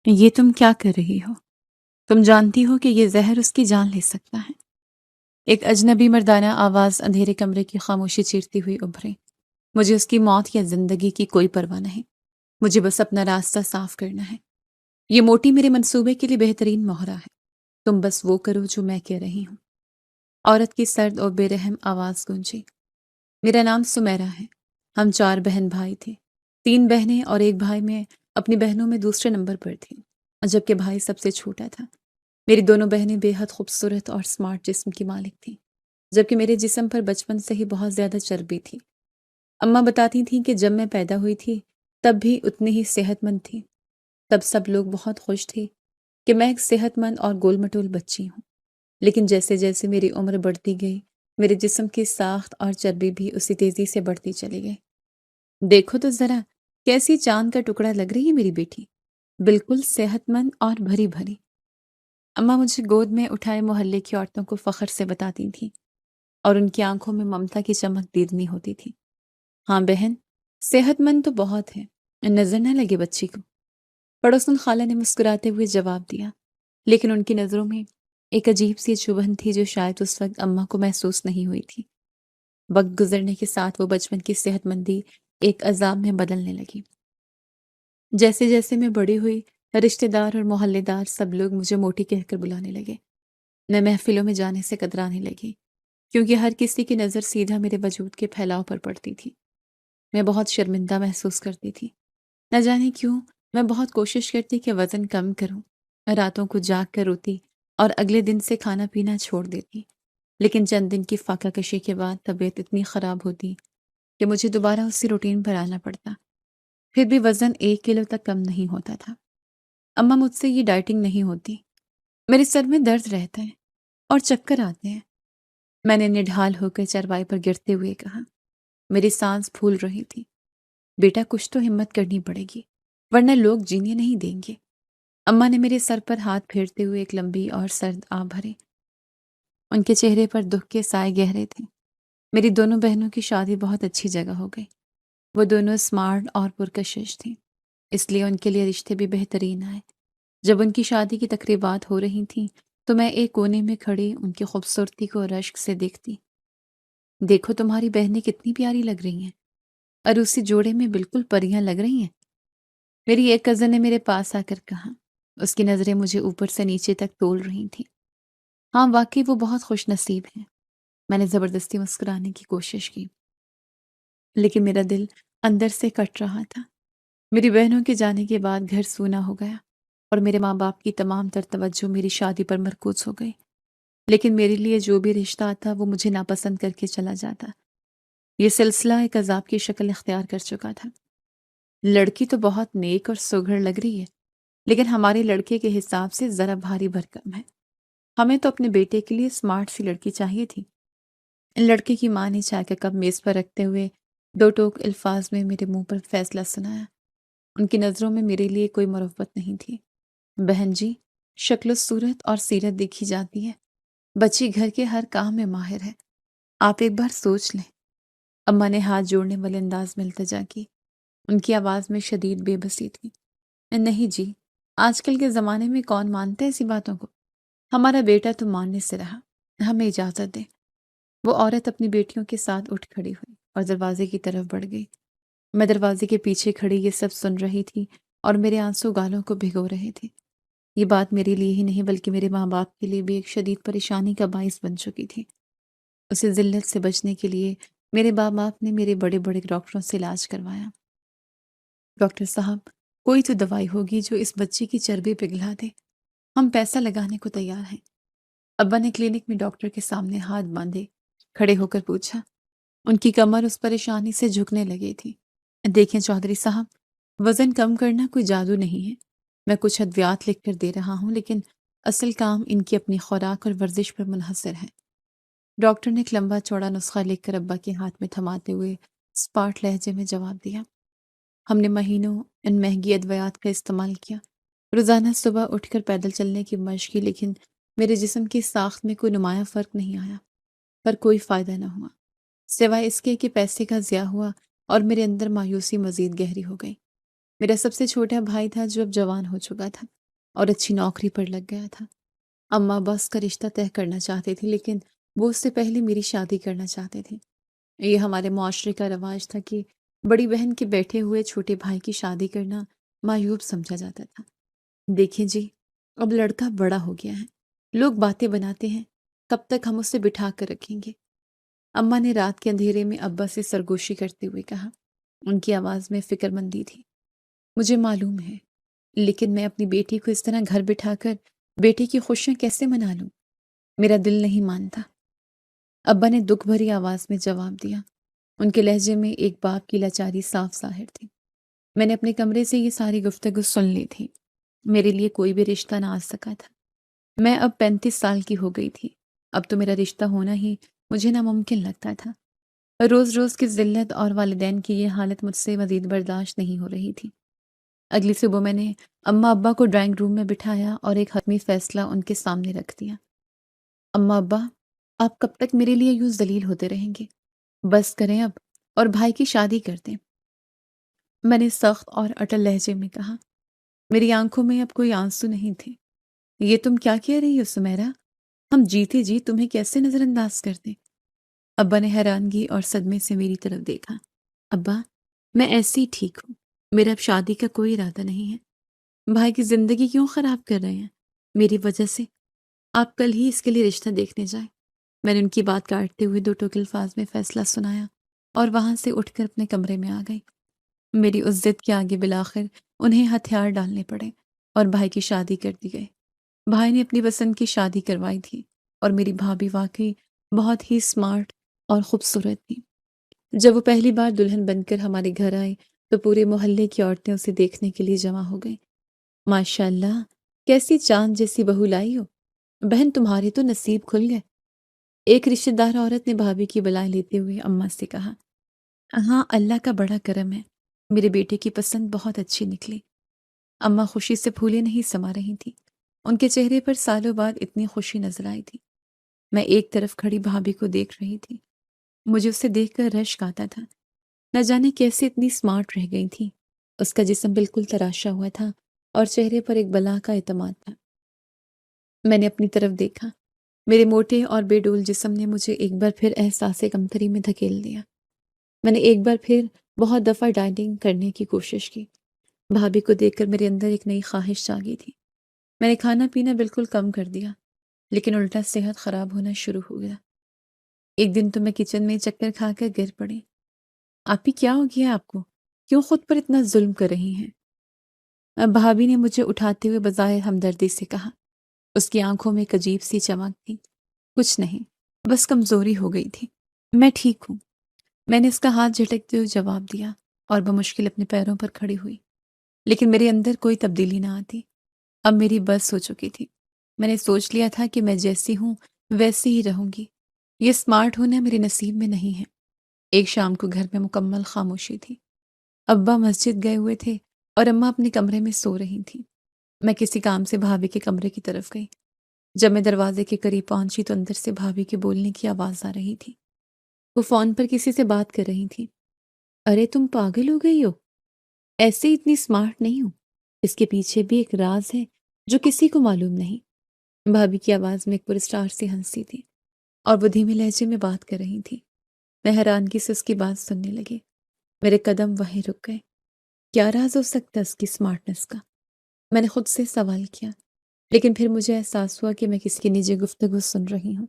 یہ تم کیا کر رہی ہو؟ تم جانتی ہو کہ یہ زہر اس کی جان لے سکتا ہے۔ ایک اجنبی مردانہ آواز اندھیرے کمرے کی خاموشی چیرتی ہوئی ابھری۔ مجھے اس کی موت یا زندگی کی کوئی پرواہ نہیں۔ مجھے بس اپنا راستہ صاف کرنا ہے۔ یہ موٹی میرے منصوبے کے لیے بہترین مہرہ ہے۔ تم بس وہ کرو جو میں کہہ رہی ہوں۔ عورت کی سرد اور بے رحم آواز گونجی۔ میرا نام سمیرا ہے۔ ہم 4 بہن بھائی تھے۔ 3 بہنیں اور ایک بھائی، میں اپنی بہنوں میں دوسرے نمبر پر تھی، جبکہ بھائی سب سے چھوٹا تھا۔ میری دونوں بہنیں بے حد خوبصورت اور سمارٹ جسم کی مالک تھیں، جبکہ میرے جسم پر بچپن سے ہی بہت زیادہ چربی تھی۔ اماں بتاتی تھیں کہ جب میں پیدا ہوئی تھی تب بھی اتنی ہی صحت مند تھی۔ تب سب لوگ بہت خوش تھے کہ میں ایک صحت مند اور گول مٹول بچی ہوں۔ لیکن جیسے جیسے میری عمر بڑھتی گئی، میرے جسم کی ساخت اور چربی بھی اسی تیزی سے بڑھتی چلی گئی۔ دیکھو تو ذرا، کیسی چاند کا ٹکڑا لگ رہی ہے میری بیٹی، بالکل صحت مند اور بھری بھری۔ اماں مجھے گود میں اٹھائے محلے کی عورتوں کو فخر سے بتاتی تھیں، اور ان کی آنکھوں میں ممتا کی چمک دیدنی ہوتی تھی۔ ہاں بہن، صحت مند تو بہت ہے، نظر نہ لگے بچی کو، پڑوسن خالہ نے مسکراتے ہوئے جواب دیا، لیکن ان کی نظروں میں ایک عجیب سی چبھن تھی جو شاید اس وقت اماں کو محسوس نہیں ہوئی تھی۔ وقت گزرنے کے ساتھ وہ بچپن کی صحت مندی ایک عذاب میں بدلنے لگی۔ جیسے جیسے میں بڑی ہوئی، رشتہ دار اور محلے دار سب لوگ مجھے موٹی کہہ کر بلانے لگے۔ میں محفلوں میں جانے سے کترانے لگی، کیونکہ ہر کسی کی نظر سیدھا میرے وجود کے پھیلاؤ پر پڑتی تھی۔ میں بہت شرمندہ محسوس کرتی تھی۔ نہ جانے کیوں میں بہت کوشش کرتی کہ وزن کم کروں، راتوں کو جاگ کر روتی اور اگلے دن سے کھانا پینا چھوڑ دیتی۔ لیکن چند دن کی فاقہ کشی کے بعد طبیعت اتنی خراب ہوتی کہ مجھے دوبارہ اسی روٹین پر آنا پڑتا۔ پھر بھی وزن 1 کلو تک کم نہیں ہوتا تھا۔ اماں مجھ سے یہ ڈائٹنگ نہیں ہوتی، میرے سر میں درد رہتا ہے اور چکر آتے ہیں۔ میں نے نڈھال ہو کر چارپائی پر گرتے ہوئے کہا۔ میری سانس پھول رہی تھی۔ بیٹا، کچھ تو ہمت کرنی پڑے گی، ورنہ لوگ جینے نہیں دیں گے۔ اماں نے میرے سر پر ہاتھ پھیرتے ہوئے ایک لمبی اور سرد آہ بھری۔ ان کے چہرے پر دکھ کے سائے گہرے تھے۔ میری دونوں بہنوں کی شادی بہت اچھی جگہ ہو گئی۔ وہ دونوں اسمارٹ اور پرکشش تھیں، اس لیے ان کے لیے رشتے بھی بہترین آئے۔ جب ان کی شادی کی تقریبات ہو رہی تھیں تو میں ایک کونے میں کھڑی ان کی خوبصورتی کو رشک سے دیکھتی۔ دیکھو تمہاری بہنیں کتنی پیاری لگ رہی ہیں، عروسی جوڑے میں بالکل پریاں لگ رہی ہیں، میری ایک کزن نے میرے پاس آ کر کہا۔ اس کی نظریں مجھے اوپر سے نیچے تک تول رہی تھیں۔ ہاں واقعی وہ بہت خوش نصیب ہیں۔ میں نے زبردستی مسکرانے کی کوشش کی، لیکن میرا دل اندر سے کٹ رہا تھا۔ میری بہنوں کے جانے کے بعد گھر سونا ہو گیا اور میرے ماں باپ کی تمام تر توجہ میری شادی پر مرکوز ہو گئی۔ لیکن میرے لیے جو بھی رشتہ آتا وہ مجھے ناپسند کر کے چلا جاتا۔ یہ سلسلہ ایک عذاب کی شکل اختیار کر چکا تھا۔ لڑکی تو بہت نیک اور سگھڑ لگ رہی ہے، لیکن ہمارے لڑکے کے حساب سے ذرا بھاری بھرکم ہے۔ ہمیں تو اپنے بیٹے کے لیے اسمارٹ سی لڑکی چاہیے تھی۔ لڑکے کی ماں نے چائے کا کپ میز پر رکھتے ہوئے 2 ٹوک الفاظ میں میرے منہ پر فیصلہ سنایا۔ ان کی نظروں میں میرے لیے کوئی مروت نہیں تھی۔ بہن جی، شکل و صورت اور سیرت دیکھی جاتی ہے، بچی گھر کے ہر کام میں ماہر ہے، آپ ایک بار سوچ لیں۔ اماں نے ہاتھ جوڑنے والے انداز میں التجا کی۔ ان کی آواز میں شدید بے بسی تھی۔ نہیں جی، آج کل کے زمانے میں کون مانتا ہے ایسی باتوں کو؟ ہمارا بیٹا تو ماننے سے رہا، ہمیں اجازت دیں۔ وہ عورت اپنی بیٹیوں کے ساتھ اٹھ کھڑی ہوئی اور دروازے کی طرف بڑھ گئی۔ میں دروازے کے پیچھے کھڑی یہ سب سن رہی تھی اور میرے آنسو گالوں کو بھگو رہے تھے۔ یہ بات میرے لیے ہی نہیں بلکہ میرے ماں باپ کے لیے بھی ایک شدید پریشانی کا باعث بن چکی تھی۔ اسے ذلت سے بچنے کے لیے میرے ماں باپ نے میرے بڑے بڑے ڈاکٹروں سے علاج کروایا۔ ڈاکٹر صاحب، کوئی تو دوائی ہوگی جو اس بچی کی چربی پگھلا دے، ہم پیسہ لگانے کو تیار ہیں۔ ابا نے کلینک میں ڈاکٹر کے سامنے ہاتھ باندھے کھڑے ہو کر پوچھا۔ ان کی کمر اس پریشانی سے جھکنے لگی تھی۔ دیکھیں چودھری صاحب، وزن کم کرنا کوئی جادو نہیں ہے۔ میں کچھ ادویات لکھ کر دے رہا ہوں، لیکن اصل کام ان کی اپنی خوراک اور ورزش پر منحصر ہے۔ ڈاکٹر نے ایک لمبا چوڑا نسخہ لکھ کر ابا کے ہاتھ میں تھماتے ہوئے اسپاٹ لہجے میں جواب دیا۔ ہم نے مہینوں ان مہنگی ادویات کا استعمال کیا، روزانہ صبح اٹھ کر پیدل چلنے کی مشق کی، لیکن میرے جسم کی ساخت میں کوئی نمایاں فرق نہیں آیا۔ پر کوئی فائدہ نہ ہوا، سوائے اس کے کہ پیسے کا ضیاع ہوا اور میرے اندر مایوسی مزید گہری ہو گئی۔ میرا سب سے چھوٹا بھائی تھا جو اب جوان ہو چکا تھا اور اچھی نوکری پر لگ گیا تھا۔ اماں ابا اس کا رشتہ طے کرنا چاہتے تھے، لیکن وہ اس سے پہلے میری شادی کرنا چاہتے تھے۔ یہ ہمارے معاشرے کا رواج تھا کہ بڑی بہن کے بیٹھے ہوئے چھوٹے بھائی کی شادی کرنا معیوب سمجھا جاتا تھا۔ دیکھیں جی، اب لڑکا بڑا ہو گیا ہے، لوگ باتیں بناتے ہیں، کب تک ہم اسے بٹھا کر رکھیں گے؟ اماں نے رات کے اندھیرے میں ابا سے سرگوشی کرتے ہوئے کہا۔ ان کی آواز میں فکر مندی تھی۔ مجھے معلوم ہے، لیکن میں اپنی بیٹی کو اس طرح گھر بٹھا کر بیٹی کی خوشیاں کیسے منا لوں؟ میرا دل نہیں مانتا۔ ابا نے دکھ بھری آواز میں جواب دیا۔ ان کے لہجے میں ایک باپ کی لاچاری صاف ظاہر تھی۔ میں نے اپنے کمرے سے یہ ساری گفتگو سن لی تھی۔ میرے لیے کوئی بھی رشتہ نہ آ سکا تھا۔ میں اب 35 سال کی ہو گئی تھی۔ اب تو میرا رشتہ ہونا ہی مجھے ناممکن لگتا تھا۔ روز روز کی ذلت اور والدین کی یہ حالت مجھ سے مزید برداشت نہیں ہو رہی تھی۔ اگلی صبح میں نے اماں ابا کو ڈرائنگ روم میں بٹھایا اور ایک حتمی فیصلہ ان کے سامنے رکھ دیا۔ اماں ابا، آپ کب تک میرے لیے یوں ذلیل ہوتے رہیں گے؟ بس کریں اب اور بھائی کی شادی کر دیں۔ میں نے سخت اور اٹل لہجے میں کہا۔ میری آنکھوں میں اب کوئی آنسو نہیں تھے۔ یہ تم کیا کہہ رہی ہو سمیرا؟ ہم جیتے جی تمہیں کیسے نظر انداز کر دیں؟ ابا نے حیرانگی اور صدمے سے میری طرف دیکھا۔ ابا، میں ایسے ہی ٹھیک ہوں۔ میرا اب شادی کا کوئی ارادہ نہیں ہے۔ بھائی کی زندگی کیوں خراب کر رہے ہیں میری وجہ سے؟ آپ کل ہی اس کے لیے رشتہ دیکھنے جائیں۔ میں نے ان کی بات کاٹتے ہوئے 2 ٹوک الفاظ میں فیصلہ سنایا اور وہاں سے اٹھ کر اپنے کمرے میں آ گئی۔ میری اس ضد کے آگے بالآخر انہیں ہتھیار ڈالنے پڑے اور بھائی کی شادی کر دی گئی۔ بھائی نے اپنی پسند کی شادی کروائی تھی اور میری بھابھی واقعی بہت ہی اسمارٹ اور خوبصورت تھی۔ جب وہ پہلی بار دلہن بن کر ہمارے گھر آئی تو پورے محلے کی عورتیں اسے دیکھنے کے لیے جمع ہو گئیں۔ ماشاء اللہ، کیسی چاند جیسی بہو لائی ہو، بہن تمہارے تو نصیب کھل گئے۔ ایک رشتہ دار عورت نے بھابھی کی بلائیں لیتے ہوئے اماں سے کہا۔ ہاں، اللہ کا بڑا کرم ہے، میرے بیٹے کی پسند بہت اچھی نکلی۔ اماں خوشی سے پھولے نہیں سما رہی تھی۔ ان کے چہرے پر سالوں بعد اتنی خوشی نظر آئی تھی۔ میں ایک طرف کھڑی بھابھی کو دیکھ رہی تھی۔ مجھے اسے دیکھ کر رشک آتا تھا۔ نہ جانے کیسے اتنی اسمارٹ رہ گئی تھی۔ اس کا جسم بالکل تراشا ہوا تھا اور چہرے پر ایک بلا کا اعتماد تھا۔ میں نے اپنی طرف دیکھا۔ میرے موٹے اور بے ڈول جسم نے مجھے ایک بار پھر احساس کمتری میں دھکیل دیا۔ میں نے ایک بار پھر بہت دفعہ ڈائٹنگ کرنے کی کوشش کی۔ بھابھی کو دیکھ کر میرے اندر ایک نئی خواہش جاگی تھی۔ میں نے کھانا پینا بالکل کم کر دیا، لیکن الٹا صحت خراب ہونا شروع ہو گیا۔ ایک دن تو میں کچن میں چکر کھا کر گر پڑی۔ آپی، کیا ہو گیا آپ کو؟ کیوں خود پر اتنا ظلم کر رہی ہیں؟ بھابھی نے مجھے اٹھاتے ہوئے بظاہر ہمدردی سے کہا۔ اس کی آنکھوں میں ایک عجیب سی چمک تھی۔ کچھ نہیں، بس کمزوری ہو گئی تھی، میں ٹھیک ہوں۔ میں نے اس کا ہاتھ جھٹکتے ہوئے جواب دیا اور بمشکل اپنے پیروں پر کھڑی ہوئی، لیکن میرے اندر کوئی تبدیلی نہ آتی۔ اب میری بس ہو چکی تھی۔ میں نے سوچ لیا تھا کہ میں جیسی ہوں ویسی ہی رہوں گی۔ یہ اسمارٹ ہونا میرے نصیب میں نہیں ہے۔ ایک شام کو گھر میں مکمل خاموشی تھی۔ ابا مسجد گئے ہوئے تھے اور اماں اپنے کمرے میں سو رہی تھیں۔ میں کسی کام سے بھابھی کے کمرے کی طرف گئی۔ جب میں دروازے کے قریب پہنچی تو اندر سے بھابھی کے بولنے کی آواز آ رہی تھی۔ وہ فون پر کسی سے بات کر رہی تھی۔ ارے تم پاگل ہو گئی ہو؟ ایسے اتنی اسمارٹ نہیں ہوں، اس کے پیچھے بھی ایک راز ہے جو کسی کو معلوم نہیں۔ بھابھی کی آواز میں ایک پرسٹار سی ہنسی تھی اور وہ دھیمے لہجے میں بات کر رہی تھی۔ میں حیرانگی سے اس کی بات سننے لگی۔ میرے قدم وہیں رک گئے۔ کیا راز ہو سکتا اس کی اسمارٹنس کا؟ میں نے خود سے سوال کیا، لیکن پھر مجھے احساس ہوا کہ میں کسی کی نجی گفتگو سن رہی ہوں۔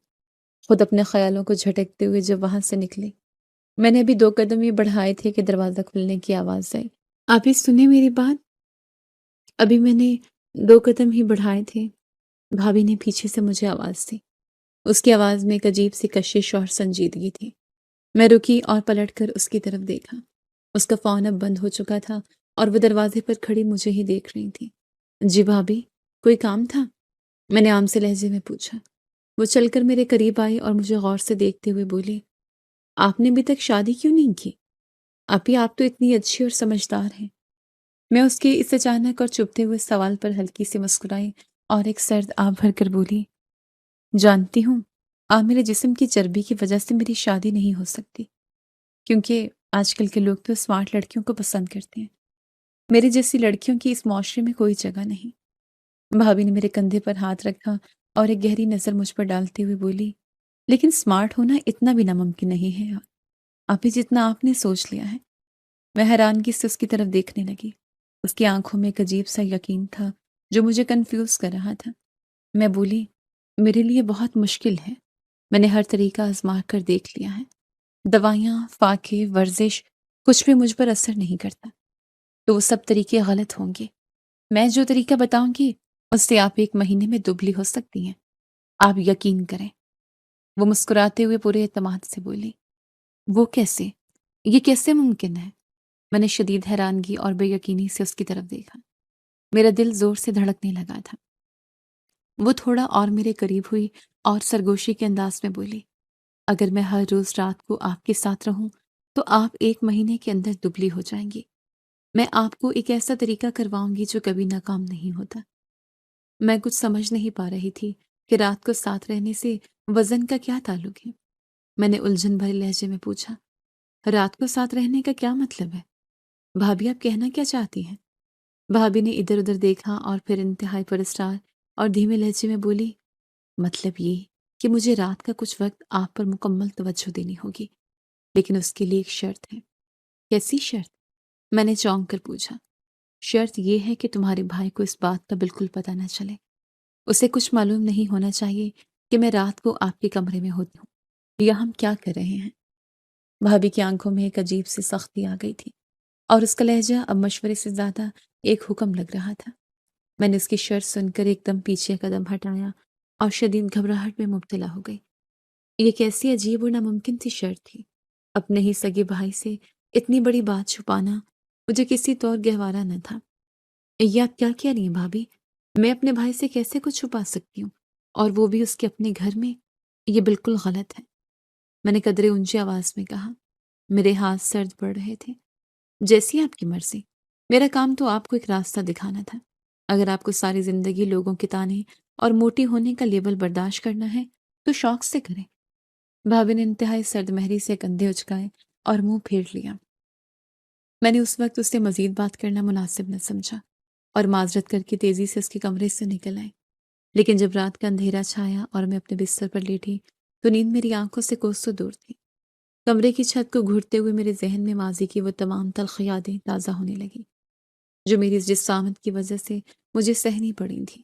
خود اپنے خیالوں کو جھٹکتے ہوئے جب وہاں سے نکلی، میں نے ابھی 2 قدم ہی بڑھائے تھے کہ دروازہ کھلنے کی آواز آئی۔ آپ ہی سنیں میری بات؟ ابھی میں نے 2 قدم ہی بڑھائے تھے، بھابھی نے پیچھے سے مجھے آواز دی۔ اس کی آواز میں ایک عجیب سی کشش اور سنجیدگی تھی۔ میں رکی اور پلٹ کر اس کی طرف دیکھا۔ اس کا فون اب بند ہو چکا تھا اور وہ دروازے پر کھڑی مجھے ہی دیکھ رہی تھی۔ جی بھابھی، کوئی کام تھا؟ میں نے عام سے لہجے میں پوچھا۔ وہ چل کر میرے قریب آئی اور مجھے غور سے دیکھتے ہوئے بولی، آپ نے ابھی تک شادی کیوں نہیں کی؟ آپی، آپ تو اتنی اچھی اور سمجھدار ہیں۔ میں اس کے اس اچانک اور چبھتے ہوئے سوال پر ہلکی سی مسکرائی اور ایک سرد آہ بھر کر بولی، جانتی ہوں، آپ میرے جسم کی چربی کی وجہ سے میری شادی نہیں ہو سکتی، کیونکہ آج کل کے لوگ تو اسمارٹ لڑکیوں کو پسند کرتے ہیں۔ میرے جیسی لڑکیوں کی اس معاشرے میں کوئی جگہ نہیں۔ بھابھی نے میرے کندھے پر ہاتھ رکھا اور ایک گہری نظر مجھ پر ڈالتے ہوئے بولی، لیکن سمارٹ ہونا اتنا بھی ناممکن نہیں ہے، ابھی جتنا آپ نے سوچ لیا ہے۔ میں حیرانگی سے اس کی طرف دیکھنے لگی۔ اس کی آنکھوں میں ایک عجیب سا یقین تھا جو مجھے کنفیوز کر رہا تھا۔ میں بولی، میرے لیے بہت مشکل ہے، میں نے ہر طریقہ آزما کر دیکھ لیا ہے، دوائیاں، فاقے، ورزش، کچھ بھی مجھ پر اثر نہیں کرتا، تو وہ سب طریقے غلط ہوں گے۔ میں جو طریقہ بتاؤں گی اس سے آپ 1 مہینے میں دبلی ہو سکتی ہیں، آپ یقین کریں۔ وہ مسکراتے ہوئے پورے اعتماد سے بولی، وہ کیسے؟ یہ کیسے ممکن ہے؟ میں نے شدید حیرانگی اور بے یقینی سے اس کی طرف دیکھا۔ میرا دل زور سے دھڑکنے لگا تھا۔ وہ تھوڑا اور میرے قریب ہوئی اور سرگوشی کے انداز میں بولی، اگر میں ہر روز رات کو آپ کے ساتھ رہوں تو آپ 1 مہینے کے اندر دبلی ہو جائیں گی۔ میں آپ کو ایک ایسا طریقہ کرواؤں گی جو کبھی ناکام نہیں ہوتا۔ میں کچھ سمجھ نہیں پا رہی تھی کہ رات کو ساتھ رہنے سے وزن کا کیا تعلق ہے۔ میں نے الجھن بھرے لہجے میں پوچھا، رات کو ساتھ رہنے کا کیا مطلب ہے؟ بھابھی آپ کہنا کیا چاہتی ہیں؟ بھابھی نے ادھر ادھر دیکھا اور پھر انتہائی پرسرار اور دھیمے لہجے میں بولی، مطلب یہ کہ مجھے رات کا کچھ وقت آپ پر مکمل توجہ دینی ہوگی، لیکن اس کے لیے ایک شرط ہے۔ کیسی شرط؟ میں نے چونک کر پوچھا۔ شرط یہ ہے کہ تمہارے بھائی کو اس بات کا بالکل پتہ نہ چلے، اسے کچھ معلوم نہیں ہونا چاہیے کہ میں رات کو آپ کے کمرے میں ہوتی ہوں یا ہم کیا کر رہے ہیں۔ بھابھی کی آنکھوں میں ایک عجیب سی سختی آ گئی تھی اور اس کا لہجہ اب مشورے سے زیادہ ایک حکم لگ رہا تھا۔ میں نے اس کی شرط سن کر ایک دم پیچھے قدم ہٹایا اور شدید گھبراہٹ میں مبتلا ہو گئی۔ یہ کیسی عجیب اور ناممکن سی شرط تھی۔ اپنے ہی سگے بھائی سے اتنی بڑی بات چھپانا مجھے کسی طور گہوارہ نہ تھا۔ یہ آپ کیا کہہ رہی ہیں بھابھی؟ میں اپنے بھائی سے کیسے کچھ چھپا سکتی ہوں، اور وہ بھی اس کے اپنے گھر میں؟ یہ بالکل غلط ہے، میں نے قدرے اونچی آواز میں کہا۔ میرے ہاتھ سرد پڑ رہے تھے۔ جیسی آپ کی مرضی، میرا کام تو آپ کو ایک راستہ دکھانا تھا۔ اگر آپ کو ساری زندگی لوگوں کے تانے اور موٹی ہونے کا لیبل برداشت کرنا ہے تو شوق سے کریں۔ بھابھی نے انتہائی سرد مہری سے کندھے اچکائے اور منہ پھیر لیا۔ میں نے اس وقت اس سے مزید بات کرنا مناسب نہ سمجھا اور معذرت کر کے تیزی سے اس کے کمرے سے نکل آئی۔ لیکن جب رات کا اندھیرا چھایا اور میں اپنے بستر پر لیٹی تو نیند میری آنکھوں سے کوسوں دور تھی۔ کمرے کی چھت کو گھٹتے ہوئے میرے ذہن میں ماضی کی وہ تمام تلخ یادیں تازہ ہونے لگیں جو میری اس جسامت کی وجہ سے مجھے سہنی پڑی تھیں۔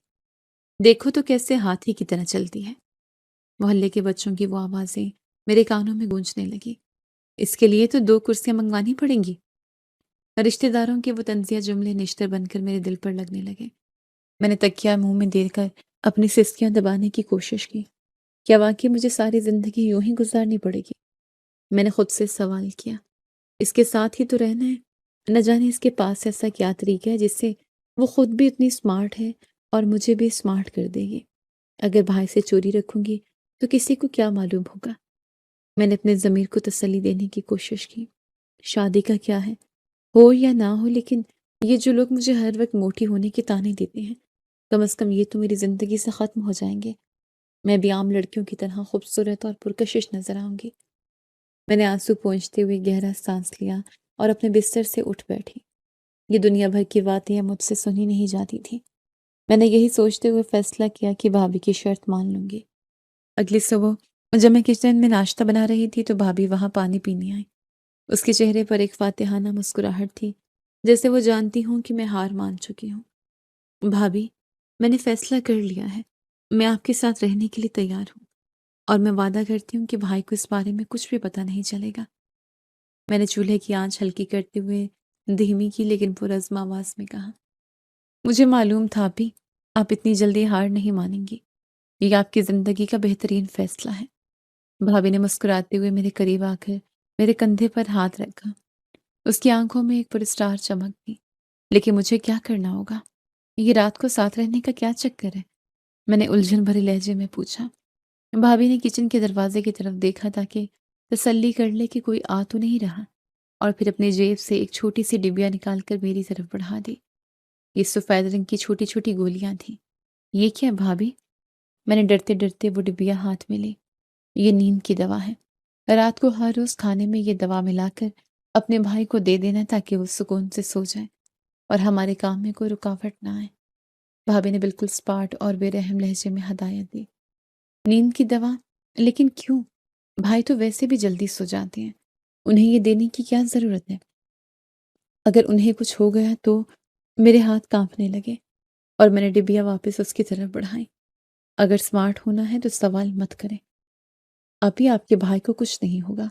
دیکھو تو کیسے ہاتھی کی طرح چلتی ہے۔ محلے کے بچوں کی وہ آوازیں میرے کانوں میں گونجنے لگی، اس کے لیے تو 2 کرسیاں منگوانی پڑیں گی۔ رشتہ داروں کے وہ طنزیہ جملے نشتر بن کر میرے دل پر لگنے لگے۔ میں نے تکیہ منہ میں دے کر اپنی سسکیاں دبانے کی کوشش کی۔ کیا واقعی مجھے ساری زندگی یوں ہی گزارنی پڑے گی؟ میں نے خود سے سوال کیا۔ اس کے ساتھ ہی تو رہنا ہے، نہ جانے اس کے پاس ایسا کیا طریقہ ہے جس سے وہ خود بھی اتنی سمارٹ ہے اور مجھے بھی سمارٹ کر دے گی۔ اگر بھائی سے چوری رکھوں گی تو کسی کو کیا معلوم ہوگا؟ میں نے اپنے ضمیر کو تسلی دینے کی کوشش کی۔ شادی کا کیا ہے، ہو یا نہ ہو، لیکن یہ جو لوگ مجھے ہر وقت موٹی ہونے کے تانے دیتے ہیں، کم از کم یہ تو میری زندگی سے ختم ہو جائیں گے۔ میں بھی عام لڑکیوں کی طرح خوبصورت اور پرکشش نظر آؤں گی۔ میں نے آنسو پونچھتے ہوئے گہرا سانس لیا اور اپنے بستر سے اٹھ بیٹھی۔ یہ دنیا بھر کی باتیں اب مجھ سے سنی نہیں جاتی تھی۔ میں نے یہی سوچتے ہوئے فیصلہ کیا کہ بھابھی کی شرط مان لوں گی۔ اگلی صبح جب میں کچن میں ناشتہ بنا رہی تھی تو بھابھی وہاں پانی پینے آئی۔ اس کے چہرے پر ایک فاتحانہ مسکراہٹ تھی، جیسے وہ جانتی ہوں کہ میں ہار مان چکی ہوں۔ بھابھی، میں نے فیصلہ کر لیا ہے، میں آپ کے ساتھ رہنے کے لیے تیار ہوں، اور میں وعدہ کرتی ہوں کہ بھائی کو اس بارے میں کچھ بھی پتہ نہیں چلے گا۔ میں نے چولہے کی آنچ ہلکی کرتے ہوئے دھیمی کی لیکن پرعزم آواز میں کہا، مجھے معلوم تھا بھی آپ اتنی جلدی ہار نہیں مانیں گی، یہ آپ کی زندگی کا بہترین فیصلہ ہے۔ بھابھی نے مسکراتے ہوئے میرے قریب آ کر میرے کندھے پر ہاتھ رکھا۔ اس کی آنکھوں میں ایک پرسرار چمک تھی۔ لیکن مجھے کیا کرنا ہوگا؟ یہ رات کو ساتھ رہنے کا کیا چکر ہے؟ میں نے الجھن بھرے لہجے میں پوچھا۔ بھابھی نے کچن کے دروازے کی طرف دیکھا تاکہ تسلی کر لے کہ کوئی آ تو نہیں رہا، اور پھر اپنی جیب سے ایک چھوٹی سی ڈبیا نکال کر میری طرف بڑھا دی۔ یہ سفید رنگ کی چھوٹی چھوٹی گولیاں تھیں۔ یہ کیا بھابھی؟ میں نے ڈرتے ڈرتے وہ ڈبیا ہاتھ میں لی۔ یہ نیند کی دوا ہے، رات کو ہر روز کھانے میں یہ دوا ملا کر اپنے بھائی کو دے دینا تاکہ وہ سکون سے سو جائے اور ہمارے کام میں کوئی رکاوٹ نہ آئے۔ بھابی نے بالکل سپاٹ اور بے رحم لہجے میں ہدایت دی۔ نیند کی دوا؟ لیکن کیوں؟ بھائی تو ویسے بھی جلدی سو جاتے ہیں، انہیں یہ دینے کی کیا ضرورت ہے؟ اگر انہیں کچھ ہو گیا تو؟ میرے ہاتھ کانپنے لگے اور میں نے ڈبیا واپس اس کی طرف بڑھائی۔ اگر سمارٹ ہونا ہے تو سوال مت کریں، ابھی آپ کے بھائی کو کچھ نہیں ہوگا،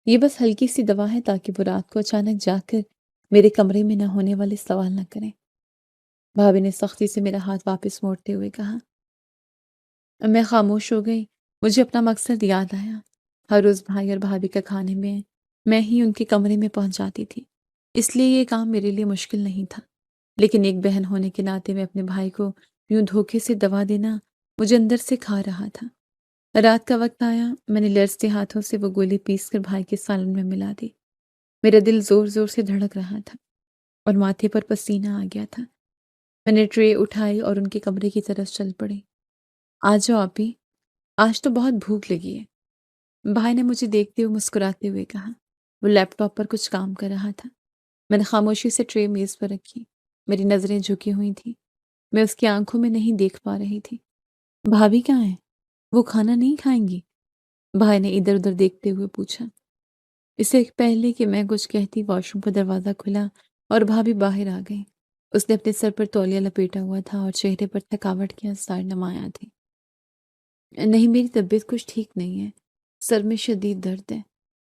یہ بس ہلکی سی دوا ہے تاکہ وہ رات کو اچانک جا کر میرے کمرے میں نہ ہونے والے سوال نہ کریں۔ بھابی نے سختی سے میرا ہاتھ واپس موڑتے ہوئے کہا۔ میں خاموش ہو گئی، مجھے اپنا مقصد یاد آیا۔ ہر روز بھائی اور بھابھی کا کھانے میں ہی ان کے کمرے میں پہنچ جاتی تھی، اس لیے یہ کام میرے لیے مشکل نہیں تھا، لیکن ایک بہن ہونے کے ناطے میں اپنے بھائی کو یوں دھوکے سے دوا دینا مجھے اندر سے کھا رہا تھا۔ رات کا وقت آیا، میں نے لرزتے ہاتھوں سے وہ گولی پیس کر بھائی کے سالن میں ملا دی۔ میرا دل زور زور سے دھڑک رہا تھا اور ماتھے پر پسینہ آ گیا تھا۔ میں نے ٹرے اٹھائی اور ان کے کمرے کی طرف چل پڑی۔ آ جاؤ آپی، آج تو بہت بھوک لگی ہے، بھائی نے مجھے دیکھتے ہوئے مسکراتے ہوئے کہا۔ وہ لیپ ٹاپ پر کچھ کام کر رہا تھا۔ میں نے خاموشی سے ٹرے میز پر رکھی، میری نظریں جھکی ہوئی تھیں، میں اس کی آنکھوں میں نہیں دیکھ پا رہی تھی۔ بھابھی کہاں ہیں؟ وہ کھانا نہیں کھائیں گی؟ بھائی نے ادھر ادھر دیکھتے ہوئے پوچھا۔ اس سے پہلے کہ میں کچھ کہتی واش روم کا دروازہ کھلا اور بھابھی باہر آ گئی۔ اس نے اپنے سر پر تولیہ لپیٹا ہوا تھا اور چہرے پر تھکاوٹ کے آثار نمایاں تھے۔ نہیں، میری طبیعت کچھ ٹھیک نہیں ہے، سر میں شدید درد ہے،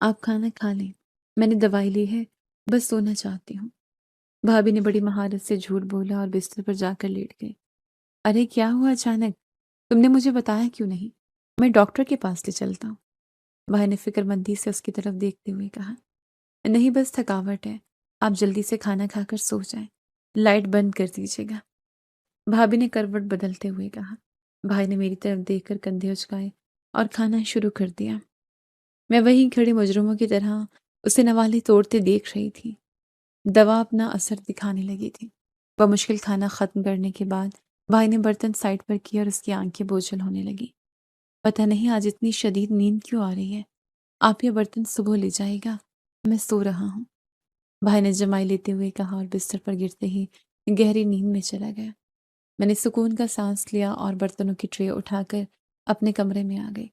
آپ کھانا کھا لیں، میں نے دوائی لی ہے، بس سونا چاہتی ہوں۔ بھابھی نے بڑی مہارت سے جھوٹ بولا اور بستر پر جا کر لیٹ گئی۔ ارے کیا ہوا اچانک؟ تم نے مجھے بتایا کیوں نہیں؟ میں ڈاکٹر کے پاس لے چلتا ہوں، بھائی نے فکر مندی سے اس کی طرف دیکھتے ہوئے کہا۔ نہیں، بس تھکاوٹ ہے، آپ جلدی سے کھانا کھا کر سو جائیں، لائٹ بند کر دیجیے گا، بھابھی نے کروٹ بدلتے ہوئے کہا۔ بھائی نے میری طرف دیکھ کر کندھے اچکائے اور کھانا شروع کر دیا۔ میں وہیں کھڑے مجرموں کی طرح اسے نوالے توڑتے دیکھ رہی تھی۔ دوا اپنا اثر دکھانے لگی تھی۔ بمشکل کھانا ختم کرنے کے بعد بھائی نے برتن سائڈ پر کیا اور اس کی آنکھیں بوجھل ہونے لگی۔ پتہ نہیں آج اتنی شدید نیند کیوں آ رہی ہے، آپ یہ برتن صبح لے جائے گا، میں سو رہا ہوں، بھائی نے جمائی لیتے ہوئے کہا اور بستر پر گرتے ہی گہری نیند میں چلا گیا۔ میں نے سکون کا سانس لیا اور برتنوں کی ٹرے اٹھا کر اپنے کمرے میں آ گئی۔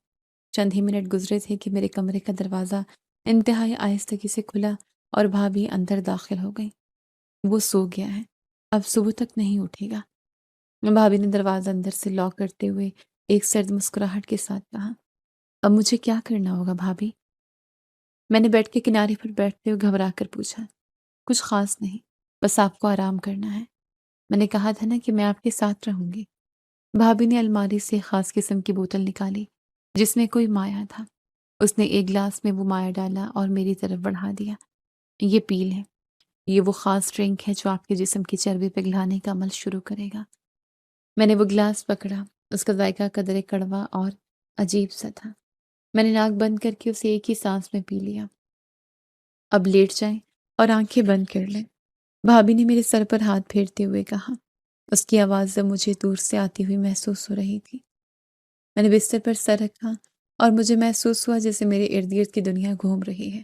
چند ہی منٹ گزرے تھے کہ میرے کمرے کا دروازہ انتہائی آہستگی سے کھلا اور بھابھی اندر داخل ہو گئی۔ وہ سو گیا ہے، اب صبح تک نہیں اٹھے گا، بھابھی نے دروازہ اندر سے لاک کرتے ہوئے ایک سرد مسکراہٹ کے ساتھ کہا۔ اب مجھے کیا کرنا ہوگا بھابھی؟ میں نے بیڈ کے کنارے پر بیٹھتے ہوئے گھبرا کر پوچھا۔ کچھ خاص نہیں، بس آپ کو آرام کرنا ہے، میں نے کہا تھا نا کہ میں آپ کے ساتھ رہوں گی۔ بھابھی نے الماری سے خاص قسم کی بوتل نکالی جس میں کوئی مایا تھا۔ اس نے ایک گلاس میں وہ مایا ڈالا اور میری طرف بڑھا دیا۔ یہ پی لیں، یہ وہ خاص ڈرنک ہے جو آپ کے جسم کی چربی پگھلانے کا عمل شروع کرے گا۔ میں نے وہ گلاس پکڑا، اس کا ذائقہ قدرے کڑوا اور عجیب سا تھا۔ میں نے ناک بند کر کے اسے ایک ہی سانس میں پی لیا۔ اب لیٹ جائیں اور آنکھیں بند کر لیں، بھابھی نے میرے سر پر ہاتھ پھیرتے ہوئے کہا۔ اس کی آواز اب مجھے دور سے آتی ہوئی محسوس ہو رہی تھی۔ میں نے بستر پر سر رکھا اور مجھے محسوس ہوا جیسے میرے ارد گرد کی دنیا گھوم رہی ہے۔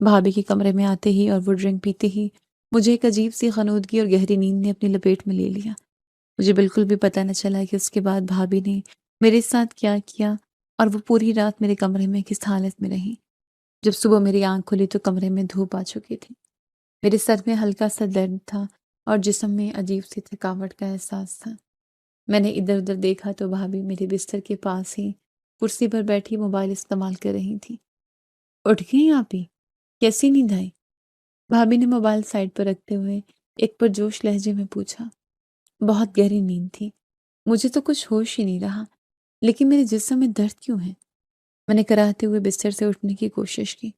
بھابھی کے کمرے میں آتے ہی اور وہ ڈرنک پیتے ہی مجھے ایک عجیب سی غنودگی اور گہری نیند نے اپنی لپیٹ میں لے لیا۔ مجھے بالکل بھی پتہ نہ چلا کہ اس کے بعد بھابھی نے میرے ساتھ کیا کیا اور وہ پوری رات میرے کمرے میں کس حالت میں رہی۔ جب صبح میری آنکھ کھلی تو کمرے میں دھوپ آ چکی تھی، میرے سر میں ہلکا سا درد تھا اور جسم میں عجیب سی تھکاوٹ کا احساس تھا۔ میں نے ادھر ادھر دیکھا تو بھابھی میرے بستر کے پاس ہی کرسی پر بیٹھی موبائل استعمال کر رہی تھی۔ اٹھ گئی آپ ہی؟ کیسی نیند آئی؟ بھابھی نے موبائل سائڈ پر رکھتے ہوئے ایک پرجوش لہجے میں پوچھا۔ بہت گہری نیند تھی، مجھے تو کچھ ہوش ہی نہیں رہا، لیکن میرے جسم میں درد کیوں ہے؟ میں نے کراہتے ہوئے بستر سے اٹھنے کی کوشش کی۔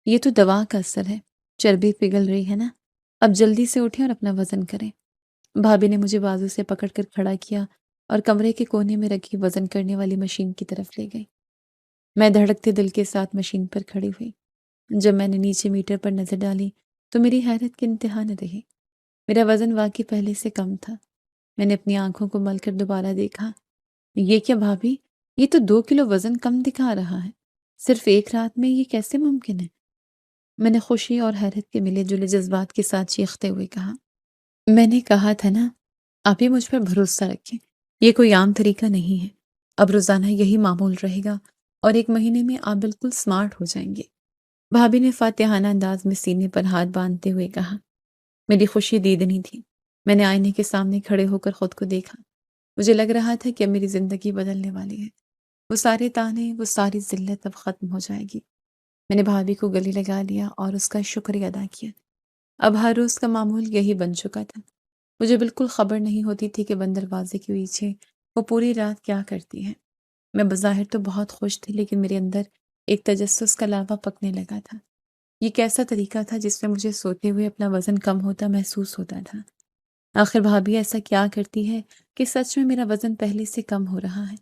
یہ تو دوا کا اثر ہے، چربی پگھل رہی ہے نا، اب جلدی سے اٹھیں اور اپنا وزن کریں۔ بھابھی نے مجھے بازو سے پکڑ کر کھڑا کیا اور کمرے کے کونے میں رکھی وزن کرنے والی مشین کی طرف لے گئی۔ میں دھڑکتے دل کے ساتھ مشین پر کھڑی ہوئی۔ جب میں نے نیچے میٹر پر نظر ڈالی تو میری حیرت کی انتہا نہ رہی۔ میرا وزن واقعی پہلے سے کم تھا۔ میں نے اپنی آنکھوں کو مل کر دوبارہ دیکھا۔ یہ کیا بھابھی، یہ تو 2 کلو وزن کم دکھا رہا ہے، صرف ایک رات میں یہ کیسے ممکن ہے؟ میں نے خوشی اور حیرت کے ملے جلے جذبات کے ساتھ چیختے ہوئے کہا۔ میں نے کہا تھا نا، آپ ہی مجھ پر بھروسہ رکھیں، یہ کوئی عام طریقہ نہیں ہے۔ اب روزانہ یہی معمول رہے گا اور ایک مہینے میں آپ بالکل سمارٹ ہو جائیں گے۔ بھابی نے فاتحانہ انداز میں سینے پر ہاتھ باندھتے ہوئے کہا۔ میری خوشی دیدنی تھی۔ میں نے آئینے کے سامنے کھڑے ہو کر خود کو دیکھا۔ مجھے لگ رہا تھا کہ اب میری زندگی بدلنے والی ہے۔ وہ سارے تانے، وہ ساری ذلت اب ختم ہو جائے گی۔ میں نے بھابی کو گلے لگا لیا اور اس کا شکریہ ادا کیا۔ اب ہر روز کا معمول یہی بن چکا تھا۔ مجھے بالکل خبر نہیں ہوتی تھی کہ بند دروازے کے پیچھے وہ پوری رات کیا کرتی ہے۔ میں بظاہر تو بہت خوش تھی، لیکن میرے اندر ایک تجسس کا لاوا پکنے لگا تھا۔ یہ کیسا طریقہ تھا جس میں مجھے سوتے ہوئے اپنا وزن کم ہوتا محسوس ہوتا تھا؟ آخر بھابی ایسا کیا کرتی ہے کہ سچ میں میرا وزن پہلے سے کم ہو رہا ہے؟